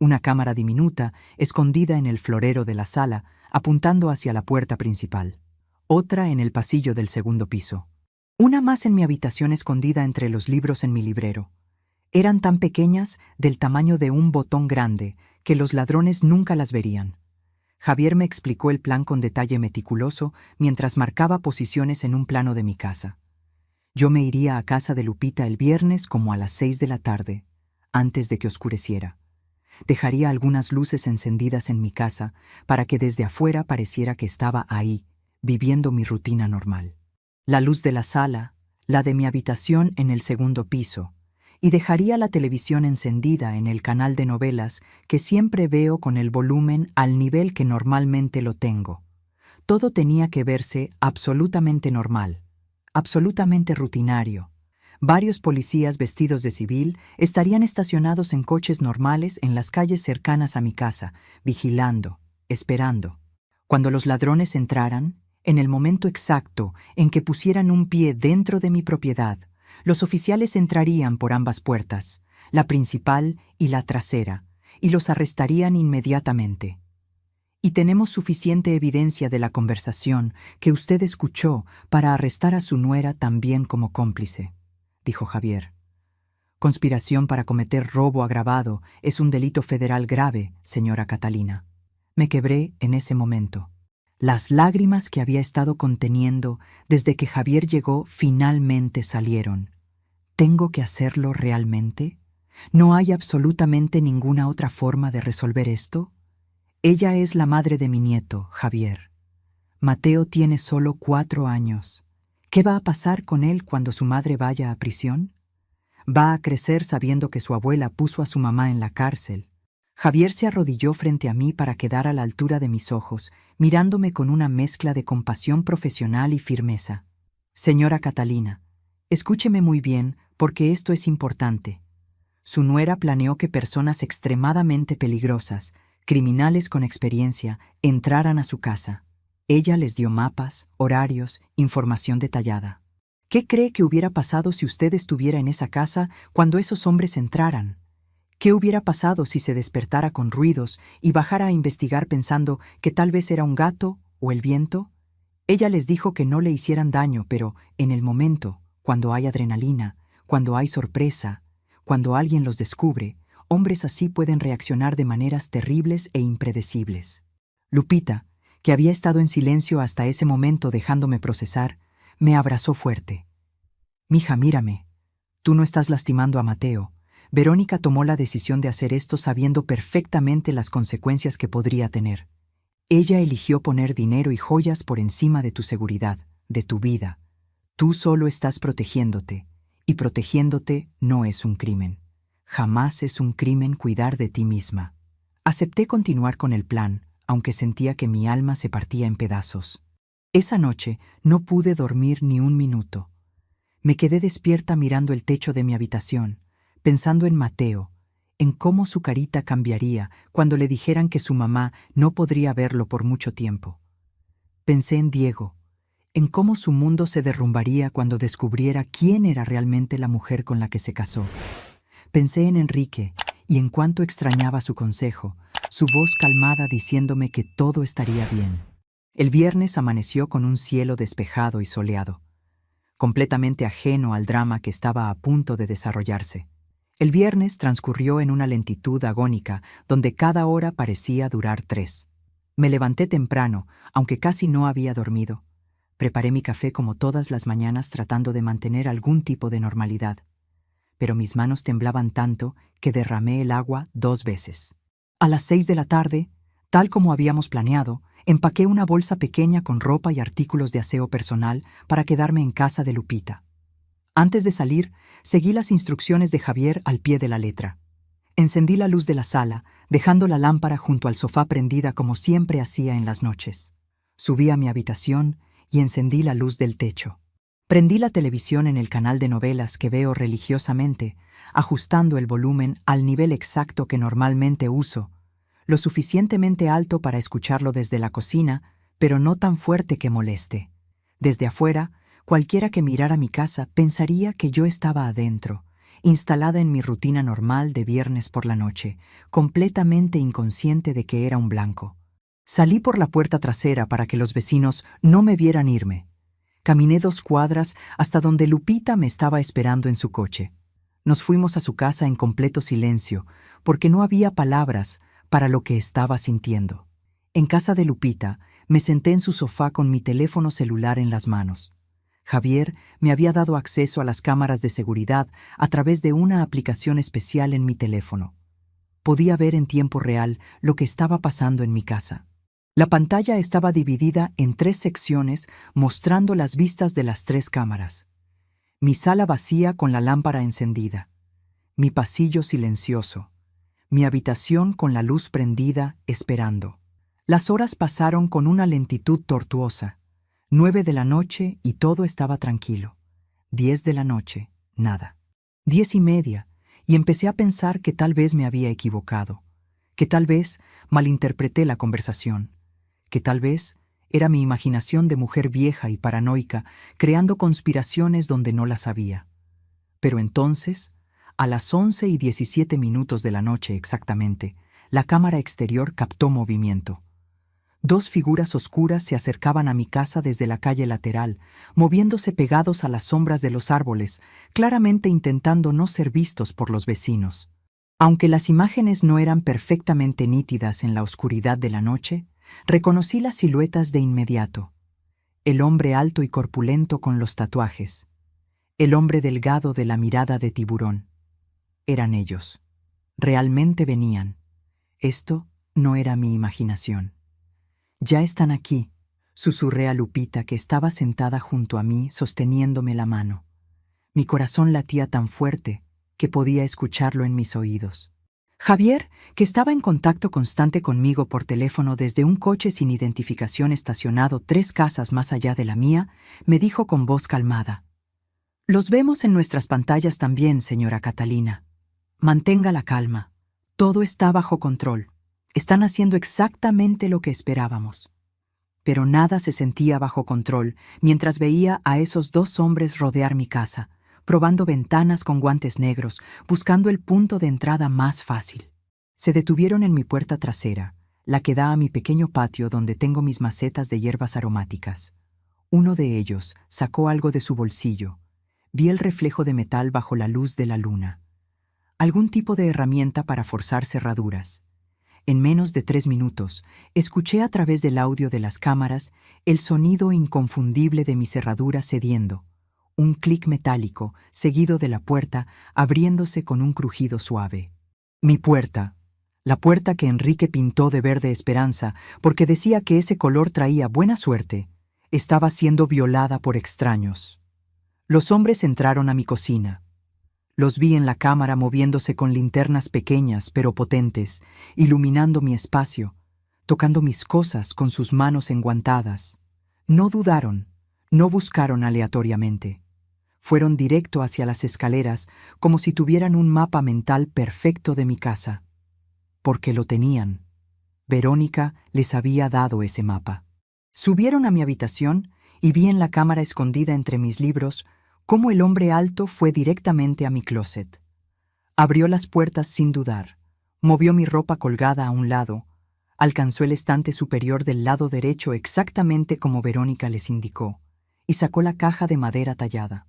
Una cámara diminuta, escondida en el florero de la sala, apuntando hacia la puerta principal. Otra en el pasillo del segundo piso. Una más en mi habitación escondida entre los libros en mi librero. Eran tan pequeñas, del tamaño de un botón grande, que los ladrones nunca las verían. Javier me explicó el plan con detalle meticuloso mientras marcaba posiciones en un plano de mi casa. Yo me iría a casa de Lupita el viernes como a las 6 de la tarde, antes de que oscureciera. Dejaría algunas luces encendidas en mi casa para que desde afuera pareciera que estaba ahí, viviendo mi rutina normal. La luz de la sala, la de mi habitación en el segundo piso, y dejaría la televisión encendida en el canal de novelas que siempre veo con el volumen al nivel que normalmente lo tengo. Todo tenía que verse absolutamente normal, absolutamente rutinario. Varios policías vestidos de civil estarían estacionados en coches normales en las calles cercanas a mi casa, vigilando, esperando. Cuando los ladrones entraran, en el momento exacto en que pusieran un pie dentro de mi propiedad, los oficiales entrarían por ambas puertas, la principal y la trasera, y los arrestarían inmediatamente. Y tenemos suficiente evidencia de la conversación que usted escuchó para arrestar a su nuera también como cómplice», dijo Javier. Conspiración para cometer robo agravado es un delito federal grave, señora Catalina. Me quebré en ese momento. Las lágrimas que había estado conteniendo desde que Javier llegó finalmente salieron. ¿Tengo que hacerlo realmente? ¿No hay absolutamente ninguna otra forma de resolver esto? Ella es la madre de mi nieto, Javier. Mateo tiene solo 4 años. ¿Qué va a pasar con él cuando su madre vaya a prisión? Va a crecer sabiendo que su abuela puso a su mamá en la cárcel. Javier se arrodilló frente a mí para quedar a la altura de mis ojos, mirándome con una mezcla de compasión profesional y firmeza. Señora Catalina, escúcheme muy bien porque esto es importante. Su nuera planeó que personas extremadamente peligrosas, criminales con experiencia, entraran a su casa. Ella les dio mapas, horarios, información detallada. ¿Qué cree que hubiera pasado si usted estuviera en esa casa cuando esos hombres entraran? ¿Qué hubiera pasado si se despertara con ruidos y bajara a investigar pensando que tal vez era un gato o el viento? Ella les dijo que no le hicieran daño, pero en el momento, cuando hay adrenalina, cuando hay sorpresa, cuando alguien los descubre, hombres así pueden reaccionar de maneras terribles e impredecibles. Lupita, que había estado en silencio hasta ese momento dejándome procesar, me abrazó fuerte. «Mija, mírame. Tú no estás lastimando a Mateo». Verónica tomó la decisión de hacer esto sabiendo perfectamente las consecuencias que podría tener. Ella eligió poner dinero y joyas por encima de tu seguridad, de tu vida. Tú solo estás protegiéndote, y protegiéndote no es un crimen. Jamás es un crimen cuidar de ti misma. Acepté continuar con el plan, aunque sentía que mi alma se partía en pedazos. Esa noche no pude dormir ni un minuto. Me quedé despierta mirando el techo de mi habitación, pensando en Mateo, en cómo su carita cambiaría cuando le dijeran que su mamá no podría verlo por mucho tiempo. Pensé en Diego, en cómo su mundo se derrumbaría cuando descubriera quién era realmente la mujer con la que se casó. Pensé en Enrique y en cuánto extrañaba su consejo, su voz calmada diciéndome que todo estaría bien. El viernes amaneció con un cielo despejado y soleado, completamente ajeno al drama que estaba a punto de desarrollarse. El viernes transcurrió en una lentitud agónica, donde cada hora parecía durar 3. Me levanté temprano, aunque casi no había dormido. Preparé mi café como todas las mañanas tratando de mantener algún tipo de normalidad. Pero mis manos temblaban tanto que derramé el agua 2 veces. A las 6 de la tarde, tal como habíamos planeado, empaqué una bolsa pequeña con ropa y artículos de aseo personal para quedarme en casa de Lupita. Antes de salir, seguí las instrucciones de Javier al pie de la letra. Encendí la luz de la sala, dejando la lámpara junto al sofá prendida como siempre hacía en las noches. Subí a mi habitación y encendí la luz del techo. Prendí la televisión en el canal de novelas que veo religiosamente, ajustando el volumen al nivel exacto que normalmente uso, lo suficientemente alto para escucharlo desde la cocina, pero no tan fuerte que moleste. Desde afuera, cualquiera que mirara mi casa pensaría que yo estaba adentro, instalada en mi rutina normal de viernes por la noche, completamente inconsciente de que era un blanco. Salí por la puerta trasera para que los vecinos no me vieran irme. Caminé 2 cuadras hasta donde Lupita me estaba esperando en su coche. Nos fuimos a su casa en completo silencio, porque no había palabras para lo que estaba sintiendo. En casa de Lupita, me senté en su sofá con mi teléfono celular en las manos. Javier me había dado acceso a las cámaras de seguridad a través de una aplicación especial en mi teléfono. Podía ver en tiempo real lo que estaba pasando en mi casa. La pantalla estaba dividida en 3 secciones mostrando las vistas de las 3 cámaras. Mi sala vacía con la lámpara encendida. Mi pasillo silencioso. Mi habitación con la luz prendida esperando. Las horas pasaron con una lentitud tortuosa. 9 de la noche y todo estaba tranquilo. 10 de la noche, nada. 10:30, y empecé a pensar que tal vez me había equivocado, que tal vez malinterpreté la conversación, que tal vez era mi imaginación de mujer vieja y paranoica creando conspiraciones donde no las había. Pero entonces, a las 11:17 de la noche exactamente, la cámara exterior captó movimiento. 2 figuras oscuras se acercaban a mi casa desde la calle lateral, moviéndose pegados a las sombras de los árboles, claramente intentando no ser vistos por los vecinos. Aunque las imágenes no eran perfectamente nítidas en la oscuridad de la noche, reconocí las siluetas de inmediato. El hombre alto y corpulento con los tatuajes. El hombre delgado de la mirada de tiburón. Eran ellos. Realmente venían. Esto no era mi imaginación. «Ya están aquí», susurré a Lupita, que estaba sentada junto a mí sosteniéndome la mano. Mi corazón latía tan fuerte que podía escucharlo en mis oídos. Javier, que estaba en contacto constante conmigo por teléfono desde un coche sin identificación estacionado 3 casas más allá de la mía, me dijo con voz calmada: «Los vemos en nuestras pantallas también, señora Catalina. Mantenga la calma. Todo está bajo control. Están haciendo exactamente lo que esperábamos». Pero nada se sentía bajo control mientras veía a esos 2 hombres rodear mi casa, probando ventanas con guantes negros, buscando el punto de entrada más fácil. Se detuvieron en mi puerta trasera, la que da a mi pequeño patio donde tengo mis macetas de hierbas aromáticas. Uno de ellos sacó algo de su bolsillo. Vi el reflejo de metal bajo la luz de la luna. Algún tipo de herramienta para forzar cerraduras. En menos de 3 minutos, escuché a través del audio de las cámaras el sonido inconfundible de mi cerradura cediendo, un clic metálico seguido de la puerta abriéndose con un crujido suave. Mi puerta, la puerta que Enrique pintó de verde esperanza porque decía que ese color traía buena suerte, estaba siendo violada por extraños. Los hombres entraron a mi cocina. Los vi en la cámara moviéndose con linternas pequeñas pero potentes, iluminando mi espacio, tocando mis cosas con sus manos enguantadas. No dudaron, no buscaron aleatoriamente. Fueron directo hacia las escaleras como si tuvieran un mapa mental perfecto de mi casa. Porque lo tenían. Verónica les había dado ese mapa. Subieron a mi habitación y vi en la cámara escondida entre mis libros cómo el hombre alto fue directamente a mi closet. Abrió las puertas sin dudar, movió mi ropa colgada a un lado, alcanzó el estante superior del lado derecho exactamente como Verónica les indicó, y sacó la caja de madera tallada,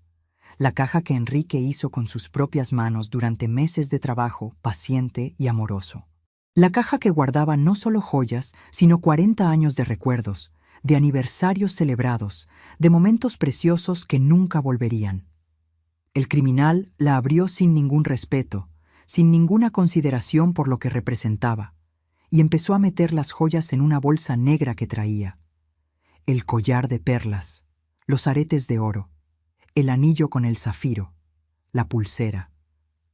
la caja que Enrique hizo con sus propias manos durante meses de trabajo paciente y amoroso. La caja que guardaba no solo joyas, sino 40 años de recuerdos, de aniversarios celebrados, de momentos preciosos que nunca volverían. El criminal la abrió sin ningún respeto, sin ninguna consideración por lo que representaba, y empezó a meter las joyas en una bolsa negra que traía. El collar de perlas, los aretes de oro, el anillo con el zafiro, la pulsera,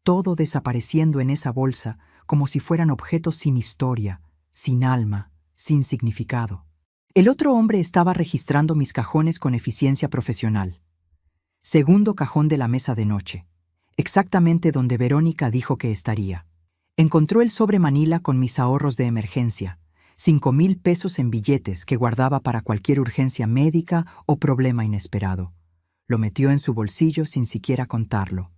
todo desapareciendo en esa bolsa como si fueran objetos sin historia, sin alma, sin significado. El otro hombre estaba registrando mis cajones con eficiencia profesional. Segundo cajón de la mesa de noche, exactamente donde Verónica dijo que estaría. Encontró el sobre Manila con mis ahorros de emergencia, 5,000 pesos en billetes que guardaba para cualquier urgencia médica o problema inesperado. Lo metió en su bolsillo sin siquiera contarlo.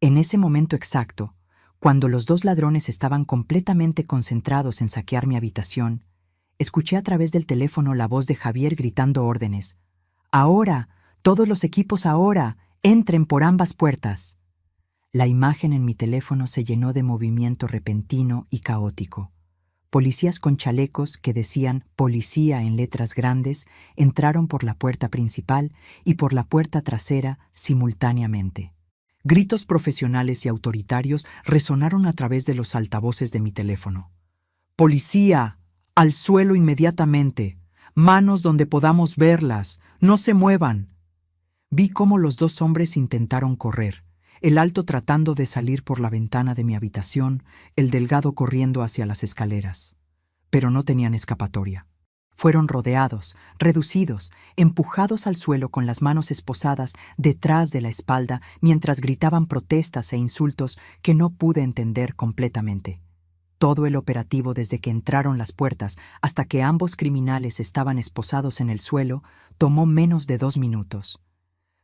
En ese momento exacto, cuando los 2 ladrones estaban completamente concentrados en saquear mi habitación, escuché a través del teléfono la voz de Javier gritando órdenes. «Ahora, todos los equipos ahora, entren por ambas puertas». La imagen en mi teléfono se llenó de movimiento repentino y caótico. Policías con chalecos que decían «Policía» en letras grandes entraron por la puerta principal y por la puerta trasera simultáneamente. Gritos profesionales y autoritarios resonaron a través de los altavoces de mi teléfono. «¡Policía! ¡Al suelo inmediatamente! ¡Manos donde podamos verlas! ¡No se muevan!». Vi cómo los 2 hombres intentaron correr, el alto tratando de salir por la ventana de mi habitación, el delgado corriendo hacia las escaleras. Pero no tenían escapatoria. Fueron rodeados, reducidos, empujados al suelo con las manos esposadas detrás de la espalda mientras gritaban protestas e insultos que no pude entender completamente. Todo el operativo desde que entraron las puertas hasta que ambos criminales estaban esposados en el suelo tomó menos de 2 minutos.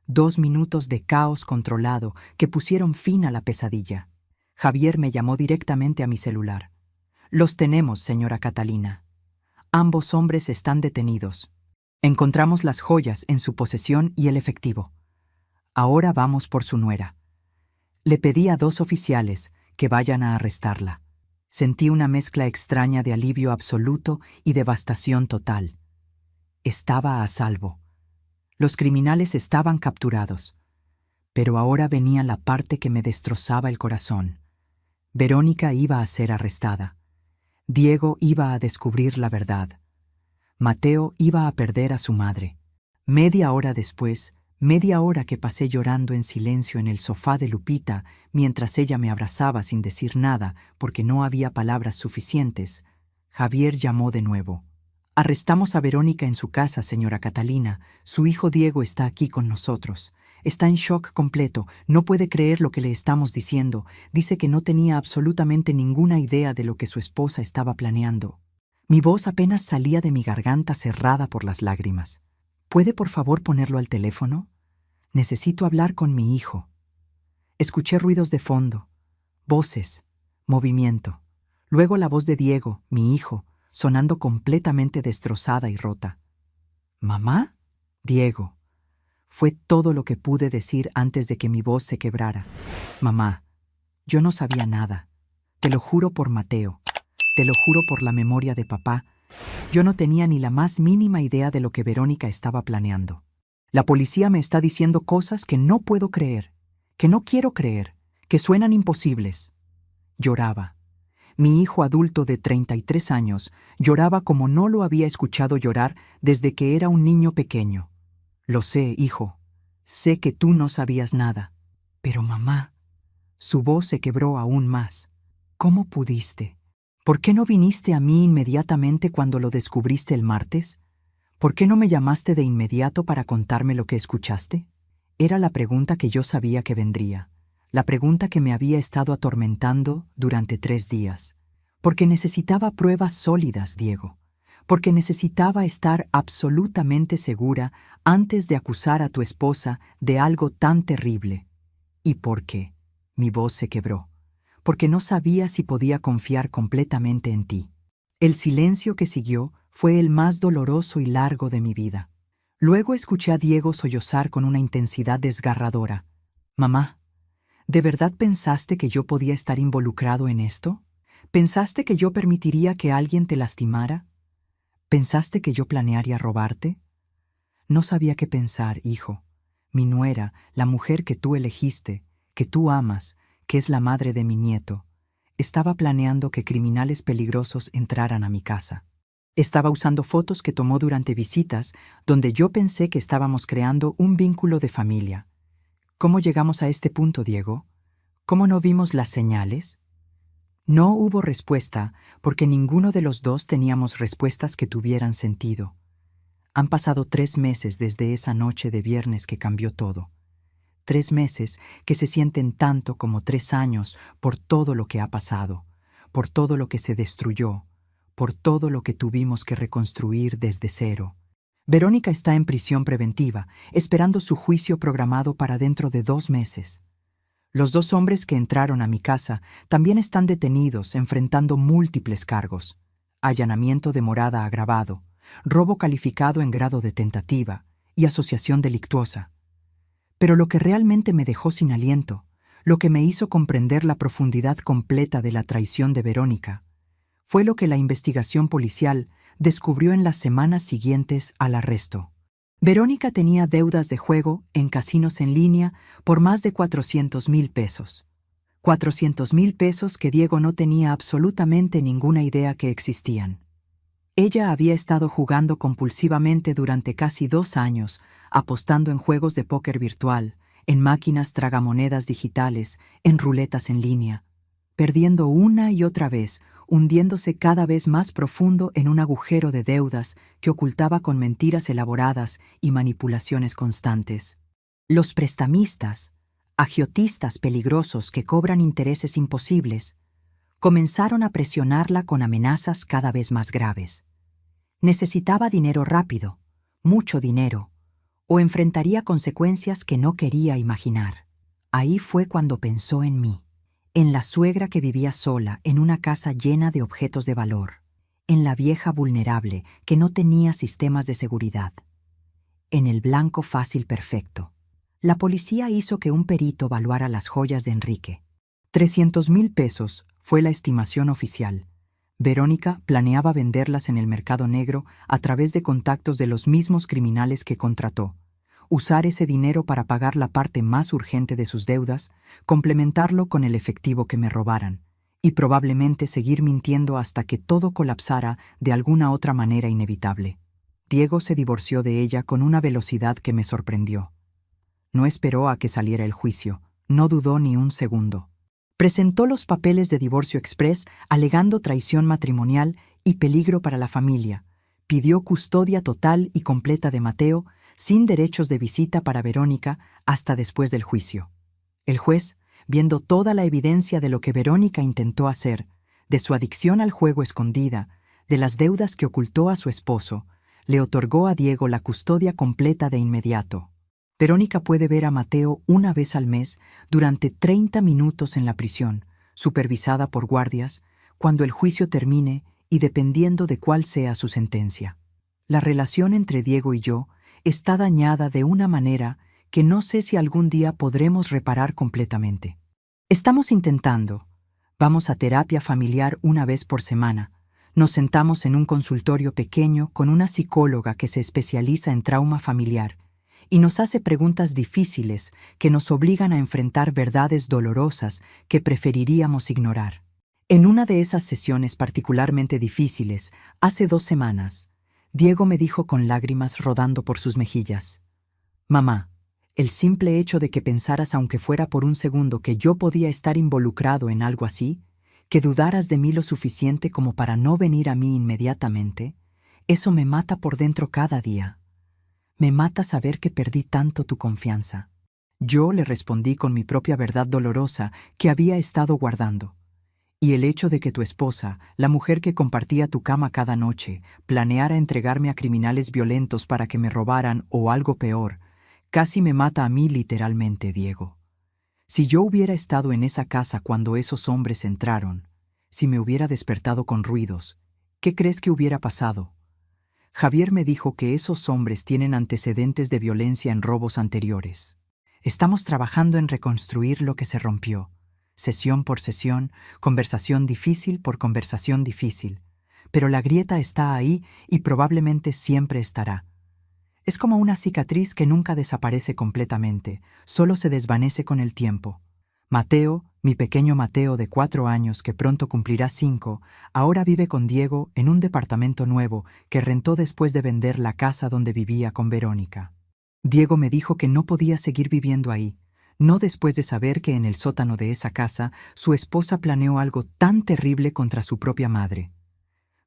2 minutos de caos controlado que pusieron fin a la pesadilla. Javier me llamó directamente a mi celular. «Los tenemos, señora Catalina. Ambos hombres están detenidos. Encontramos las joyas en su posesión y el efectivo. Ahora vamos por su nuera. Le pedí a 2 oficiales que vayan a arrestarla. Sentí una mezcla extraña de alivio absoluto y devastación total. Estaba a salvo. Los criminales estaban capturados. Pero ahora venía la parte que me destrozaba el corazón. Verónica iba a ser arrestada. Diego iba a descubrir la verdad. Mateo iba a perder a su madre. Media hora después, media hora que pasé llorando en silencio en el sofá de Lupita mientras ella me abrazaba sin decir nada porque no había palabras suficientes, Javier llamó de nuevo. Arrestamos a Verónica en su casa, señora Catalina. Su hijo Diego está aquí con nosotros. Está en shock completo, no puede creer lo que le estamos diciendo. Dice que no tenía absolutamente ninguna idea de lo que su esposa estaba planeando. Mi voz apenas salía de mi garganta cerrada por las lágrimas. ¿Puede por favor ponerlo al teléfono? Necesito hablar con mi hijo. Escuché ruidos de fondo, voces, movimiento. Luego la voz de Diego, mi hijo, sonando completamente destrozada y rota. ¿Mamá? Diego. Fue todo lo que pude decir antes de que mi voz se quebrara. Mamá, yo no sabía nada. Te lo juro por Mateo. Te lo juro por la memoria de papá. Yo no tenía ni la más mínima idea de lo que Verónica estaba planeando. La policía me está diciendo cosas que no puedo creer, que no quiero creer, que suenan imposibles. Lloraba. Mi hijo adulto de 33 años lloraba como no lo había escuchado llorar desde que era un niño pequeño. Lo sé, hijo. Sé que tú no sabías nada. Pero mamá, su voz se quebró aún más. ¿Cómo pudiste? ¿Por qué no viniste a mí inmediatamente cuando lo descubriste el martes? ¿Por qué no me llamaste de inmediato para contarme lo que escuchaste? Era la pregunta que yo sabía que vendría, la pregunta que me había estado atormentando durante 3 días. Porque necesitaba pruebas sólidas, Diego. Porque necesitaba estar absolutamente segura antes de acusar a tu esposa de algo tan terrible. ¿Y por qué? Mi voz se quebró. Porque no sabía si podía confiar completamente en ti. El silencio que siguió fue el más doloroso y largo de mi vida. Luego escuché a Diego sollozar con una intensidad desgarradora. Mamá, ¿de verdad pensaste que yo podía estar involucrado en esto? ¿Pensaste que yo permitiría que alguien te lastimara? ¿Pensaste que yo planearía robarte? No sabía qué pensar, hijo. Mi nuera, la mujer que tú elegiste, que tú amas, que es la madre de mi nieto, estaba planeando que criminales peligrosos entraran a mi casa. Estaba usando fotos que tomó durante visitas donde yo pensé que estábamos creando un vínculo de familia. ¿Cómo llegamos a este punto, Diego? ¿Cómo no vimos las señales? No hubo respuesta porque ninguno de los dos teníamos respuestas que tuvieran sentido. Han pasado 3 meses desde esa noche de viernes que cambió todo. 3 meses que se sienten tanto como 3 años por todo lo que ha pasado, por todo lo que se destruyó, por todo lo que tuvimos que reconstruir desde cero. Verónica está en prisión preventiva, esperando su juicio programado para dentro de 2 meses. Los 2 hombres que entraron a mi casa también están detenidos enfrentando múltiples cargos: allanamiento de morada agravado, robo calificado en grado de tentativa y asociación delictuosa. Pero lo que realmente me dejó sin aliento, lo que me hizo comprender la profundidad completa de la traición de Verónica, fue lo que la investigación policial descubrió en las semanas siguientes al arresto. Verónica tenía deudas de juego en casinos en línea por más de 400,000 pesos. 400,000 pesos que Diego no tenía absolutamente ninguna idea que existían. Ella había estado jugando compulsivamente durante casi 2 años, apostando en juegos de póker virtual, en máquinas tragamonedas digitales, en ruletas en línea, perdiendo una y otra vez, hundiéndose cada vez más profundo en un agujero de deudas que ocultaba con mentiras elaboradas y manipulaciones constantes. Los prestamistas, agiotistas peligrosos que cobran intereses imposibles, comenzaron a presionarla con amenazas cada vez más graves. Necesitaba dinero rápido, mucho dinero, o enfrentaría consecuencias que no quería imaginar. Ahí fue cuando pensó en mí, en la suegra que vivía sola en una casa llena de objetos de valor, en la vieja vulnerable que no tenía sistemas de seguridad, en el blanco fácil perfecto. La policía hizo que un perito evaluara las joyas de Enrique. 300,000 pesos fue la estimación oficial. Verónica planeaba venderlas en el mercado negro a través de contactos de los mismos criminales que contrató. Usar ese dinero para pagar la parte más urgente de sus deudas, complementarlo con el efectivo que me robaran, y probablemente seguir mintiendo hasta que todo colapsara de alguna otra manera inevitable. Diego se divorció de ella con una velocidad que me sorprendió. No esperó a que saliera el juicio, no dudó ni un segundo. Presentó los papeles de divorcio express alegando traición matrimonial y peligro para la familia. Pidió custodia total y completa de Mateo, sin derechos de visita para Verónica hasta después del juicio. El juez, viendo toda la evidencia de lo que Verónica intentó hacer, de su adicción al juego escondida, de las deudas que ocultó a su esposo, le otorgó a Diego la custodia completa de inmediato. Verónica puede ver a Mateo una vez al mes durante 30 minutos en la prisión, supervisada por guardias, cuando el juicio termine y dependiendo de cuál sea su sentencia. La relación entre Diego y yo está dañada de una manera que no sé si algún día podremos reparar completamente. Estamos intentando. Vamos a terapia familiar una vez por semana. Nos sentamos en un consultorio pequeño con una psicóloga que se especializa en trauma familiar y nos hace preguntas difíciles que nos obligan a enfrentar verdades dolorosas que preferiríamos ignorar. En una de esas sesiones particularmente difíciles, hace 2 semanas, Diego me dijo con lágrimas rodando por sus mejillas: «Mamá, el simple hecho de que pensaras, aunque fuera por un segundo, que yo podía estar involucrado en algo así, que dudaras de mí lo suficiente como para no venir a mí inmediatamente, eso me mata por dentro cada día. Me mata saber que perdí tanto tu confianza». Yo le respondí con mi propia verdad dolorosa que había estado guardando. Y el hecho de que tu esposa, la mujer que compartía tu cama cada noche, planeara entregarme a criminales violentos para que me robaran o algo peor, casi me mata a mí literalmente, Diego. Si yo hubiera estado en esa casa cuando esos hombres entraron, si me hubiera despertado con ruidos, ¿qué crees que hubiera pasado? Javier me dijo que esos hombres tienen antecedentes de violencia en robos anteriores. Estamos trabajando en reconstruir lo que se rompió. Sesión por sesión, conversación difícil por conversación difícil. Pero la grieta está ahí y probablemente siempre estará. Es como una cicatriz que nunca desaparece completamente, solo se desvanece con el tiempo. Mateo, mi pequeño Mateo de 4 años que pronto cumplirá 5, ahora vive con Diego en un departamento nuevo que rentó después de vender la casa donde vivía con Verónica. Diego me dijo que no podía seguir viviendo ahí, no después de saber que en el sótano de esa casa su esposa planeó algo tan terrible contra su propia madre.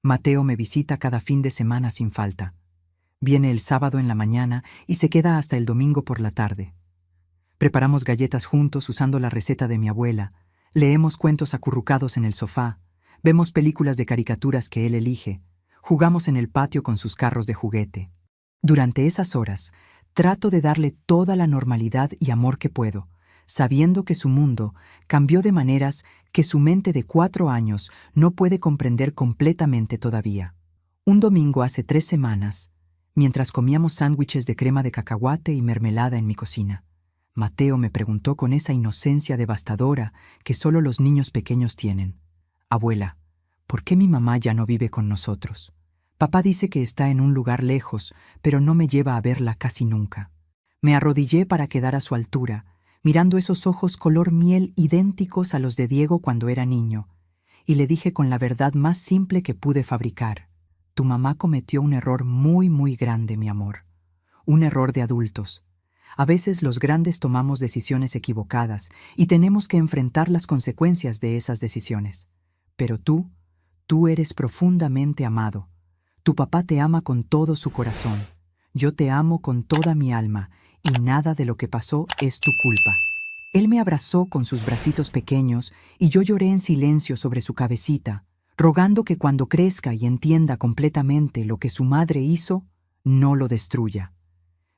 Mateo me visita cada fin de semana sin falta. Viene el sábado en la mañana y se queda hasta el domingo por la tarde. Preparamos galletas juntos usando la receta de mi abuela, leemos cuentos acurrucados en el sofá, vemos películas de caricaturas que él elige, jugamos en el patio con sus carros de juguete. Durante esas horas, trato de darle toda la normalidad y amor que puedo, sabiendo que su mundo cambió de maneras que su mente de 4 años no puede comprender completamente todavía. Un domingo hace 3 semanas, mientras comíamos sándwiches de crema de cacahuate y mermelada en mi cocina, Mateo me preguntó con esa inocencia devastadora que solo los niños pequeños tienen: «Abuela, ¿por qué mi mamá ya no vive con nosotros? Papá dice que está en un lugar lejos, pero no me lleva a verla casi nunca». Me arrodillé para quedar a su altura, mirando esos ojos color miel idénticos a los de Diego cuando era niño, y le dije con la verdad más simple que pude fabricar: «Tu mamá cometió un error muy, muy grande, mi amor. Un error de adultos. A veces los grandes tomamos decisiones equivocadas y tenemos que enfrentar las consecuencias de esas decisiones. Pero tú eres profundamente amado. Tu papá te ama con todo su corazón. Yo te amo con toda mi alma y nada de lo que pasó es tu culpa». Él me abrazó con sus bracitos pequeños y yo lloré en silencio sobre su cabecita, rogando que cuando crezca y entienda completamente lo que su madre hizo, no lo destruya.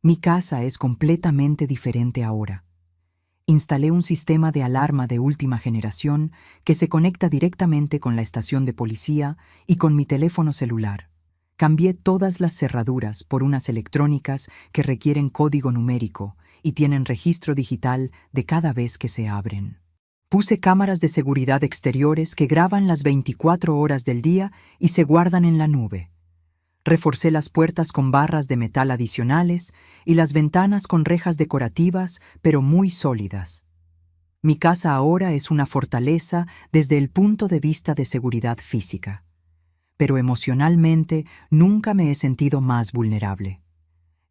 Mi casa es completamente diferente ahora. Instalé un sistema de alarma de última generación que se conecta directamente con la estación de policía y con mi teléfono celular. Cambié todas las cerraduras por unas electrónicas que requieren código numérico y tienen registro digital de cada vez que se abren. Puse cámaras de seguridad exteriores que graban las 24 horas del día y se guardan en la nube. Reforcé las puertas con barras de metal adicionales y las ventanas con rejas decorativas, pero muy sólidas. Mi casa ahora es una fortaleza desde el punto de vista de seguridad física. Pero emocionalmente nunca me he sentido más vulnerable.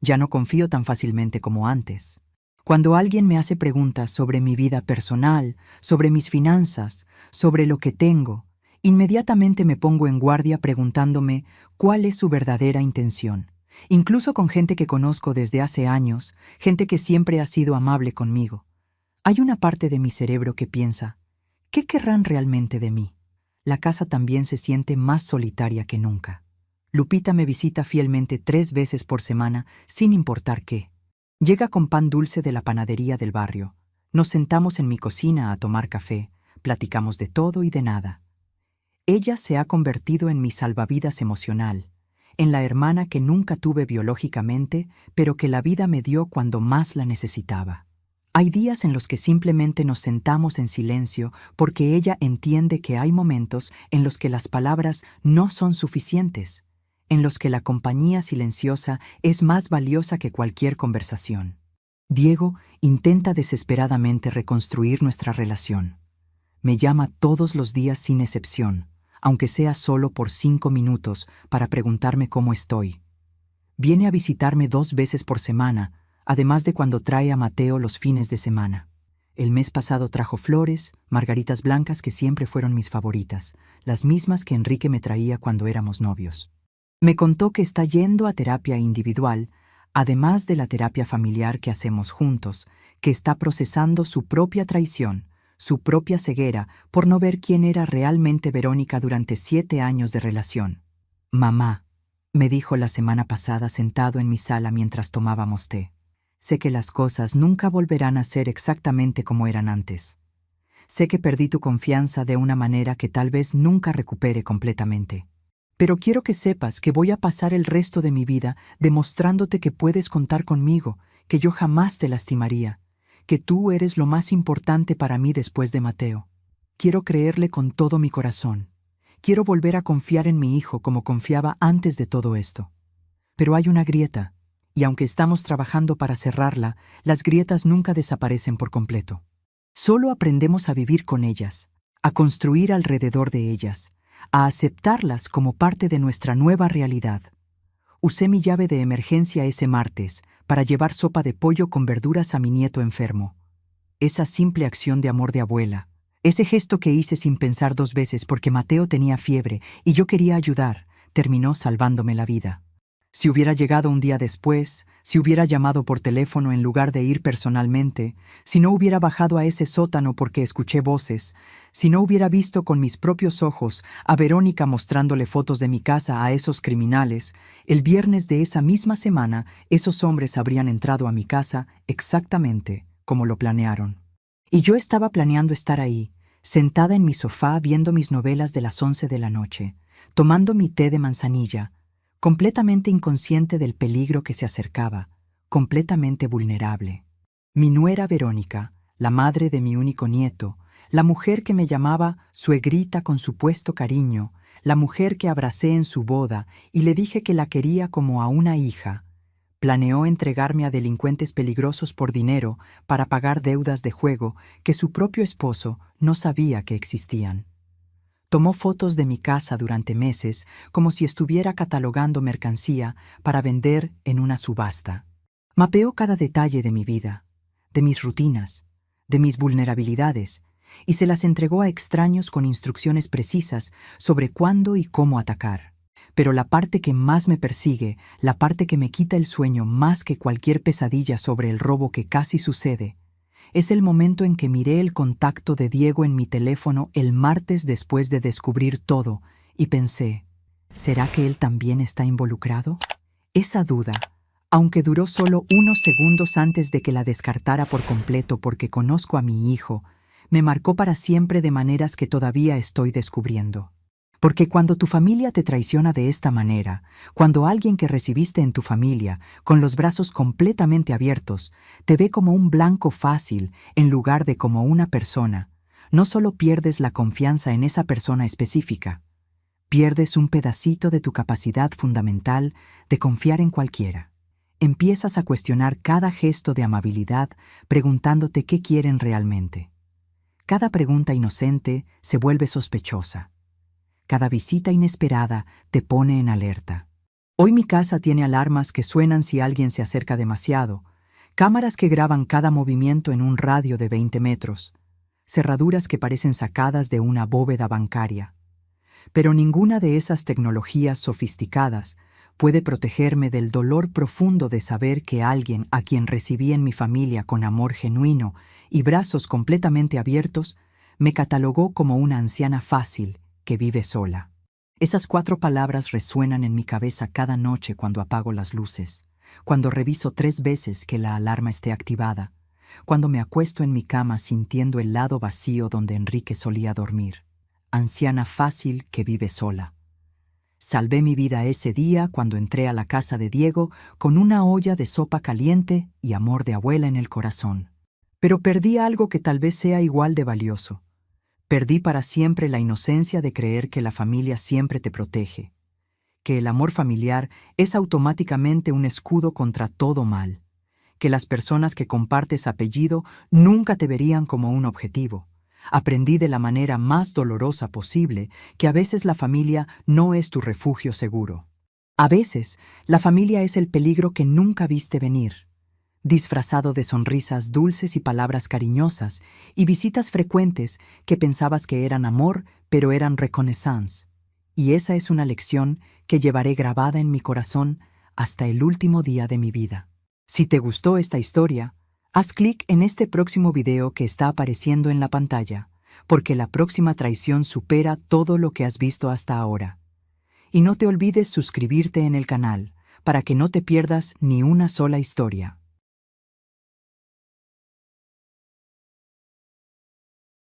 Ya no confío tan fácilmente como antes. Cuando alguien me hace preguntas sobre mi vida personal, sobre mis finanzas, sobre lo que tengo, inmediatamente me pongo en guardia preguntándome cuál es su verdadera intención. Incluso con gente que conozco desde hace años, gente que siempre ha sido amable conmigo. Hay una parte de mi cerebro que piensa, ¿qué querrán realmente de mí? La casa también se siente más solitaria que nunca. Lupita me visita fielmente 3 veces por semana, sin importar qué. Llega con pan dulce de la panadería del barrio. Nos sentamos en mi cocina a tomar café, platicamos de todo y de nada. Ella se ha convertido en mi salvavidas emocional, en la hermana que nunca tuve biológicamente, pero que la vida me dio cuando más la necesitaba. Hay días en los que simplemente nos sentamos en silencio porque ella entiende que hay momentos en los que las palabras no son suficientes, en los que la compañía silenciosa es más valiosa que cualquier conversación. Diego intenta desesperadamente reconstruir nuestra relación. Me llama todos los días sin excepción, aunque sea solo por 5 minutos, para preguntarme cómo estoy. Viene a visitarme 2 veces por semana, además de cuando trae a Mateo los fines de semana. El mes pasado trajo flores, margaritas blancas que siempre fueron mis favoritas, las mismas que Enrique me traía cuando éramos novios. Me contó que está yendo a terapia individual, además de la terapia familiar que hacemos juntos, que está procesando su propia traición, su propia ceguera por no ver quién era realmente Verónica durante 7 años de relación. «Mamá», me dijo la semana pasada sentado en mi sala mientras tomábamos té, «sé que las cosas nunca volverán a ser exactamente como eran antes. Sé que perdí tu confianza de una manera que tal vez nunca recupere completamente. Pero quiero que sepas que voy a pasar el resto de mi vida demostrándote que puedes contar conmigo, que yo jamás te lastimaría, que tú eres lo más importante para mí después de Mateo. Quiero creerle con todo mi corazón. Quiero volver a confiar en mi hijo como confiaba antes de todo esto. Pero hay una grieta, y aunque estamos trabajando para cerrarla, las grietas nunca desaparecen por completo. Solo aprendemos a vivir con ellas, a construir alrededor de ellas, a aceptarlas como parte de nuestra nueva realidad. Usé mi llave de emergencia ese martes para llevar sopa de pollo con verduras a mi nieto enfermo. Esa simple acción de amor de abuela, ese gesto que hice sin pensar 2 veces porque Mateo tenía fiebre y yo quería ayudar, terminó salvándome la vida. Si hubiera llegado un día después, si hubiera llamado por teléfono en lugar de ir personalmente, si no hubiera bajado a ese sótano porque escuché voces, si no hubiera visto con mis propios ojos a Verónica mostrándole fotos de mi casa a esos criminales, el viernes de esa misma semana esos hombres habrían entrado a mi casa exactamente como lo planearon. Y yo estaba planeando estar ahí, sentada en mi sofá viendo mis novelas de las 11 de la noche, tomando mi té de manzanilla, completamente inconsciente del peligro que se acercaba, completamente vulnerable. Mi nuera Verónica, la madre de mi único nieto, la mujer que me llamaba suegrita con supuesto cariño, la mujer que abracé en su boda y le dije que la quería como a una hija, planeó entregarme a delincuentes peligrosos por dinero para pagar deudas de juego que su propio esposo no sabía que existían. Tomó fotos de mi casa durante meses como si estuviera catalogando mercancía para vender en una subasta. Mapeó cada detalle de mi vida, de mis rutinas, de mis vulnerabilidades, y se las entregó a extraños con instrucciones precisas sobre cuándo y cómo atacar. Pero la parte que más me persigue, la parte que me quita el sueño más que cualquier pesadilla sobre el robo que casi sucede, es el momento en que miré el contacto de Diego en mi teléfono el martes después de descubrir todo y pensé, ¿será que él también está involucrado? Esa duda, aunque duró solo unos segundos antes de que la descartara por completo porque conozco a mi hijo, me marcó para siempre de maneras que todavía estoy descubriendo. Porque cuando tu familia te traiciona de esta manera, cuando alguien que recibiste en tu familia, con los brazos completamente abiertos, te ve como un blanco fácil en lugar de como una persona, no solo pierdes la confianza en esa persona específica, pierdes un pedacito de tu capacidad fundamental de confiar en cualquiera. Empiezas a cuestionar cada gesto de amabilidad preguntándote qué quieren realmente. Cada pregunta inocente se vuelve sospechosa. Cada visita inesperada te pone en alerta. Hoy mi casa tiene alarmas que suenan si alguien se acerca demasiado, cámaras que graban cada movimiento en un radio de 20 metros, cerraduras que parecen sacadas de una bóveda bancaria. Pero ninguna de esas tecnologías sofisticadas puede protegerme del dolor profundo de saber que alguien a quien recibí en mi familia con amor genuino y brazos completamente abiertos, me catalogó como una anciana fácil que vive sola. Esas 4 palabras resuenan en mi cabeza cada noche cuando apago las luces, cuando reviso 3 veces que la alarma esté activada, cuando me acuesto en mi cama sintiendo el lado vacío donde Enrique solía dormir. Anciana fácil que vive sola. Salvé mi vida ese día cuando entré a la casa de Diego con una olla de sopa caliente y amor de abuela en el corazón. Pero perdí algo que tal vez sea igual de valioso. Perdí para siempre la inocencia de creer que la familia siempre te protege, que el amor familiar es automáticamente un escudo contra todo mal, que las personas que compartes apellido nunca te verían como un objetivo. Aprendí de la manera más dolorosa posible que a veces la familia no es tu refugio seguro. A veces, la familia es el peligro que nunca viste venir, disfrazado de sonrisas dulces y palabras cariñosas, y visitas frecuentes que pensabas que eran amor, pero eran reconnaissance. Y esa es una lección que llevaré grabada en mi corazón hasta el último día de mi vida. Si te gustó esta historia, haz clic en este próximo video que está apareciendo en la pantalla, porque la próxima traición supera todo lo que has visto hasta ahora. Y no te olvides suscribirte en el canal, para que no te pierdas ni una sola historia.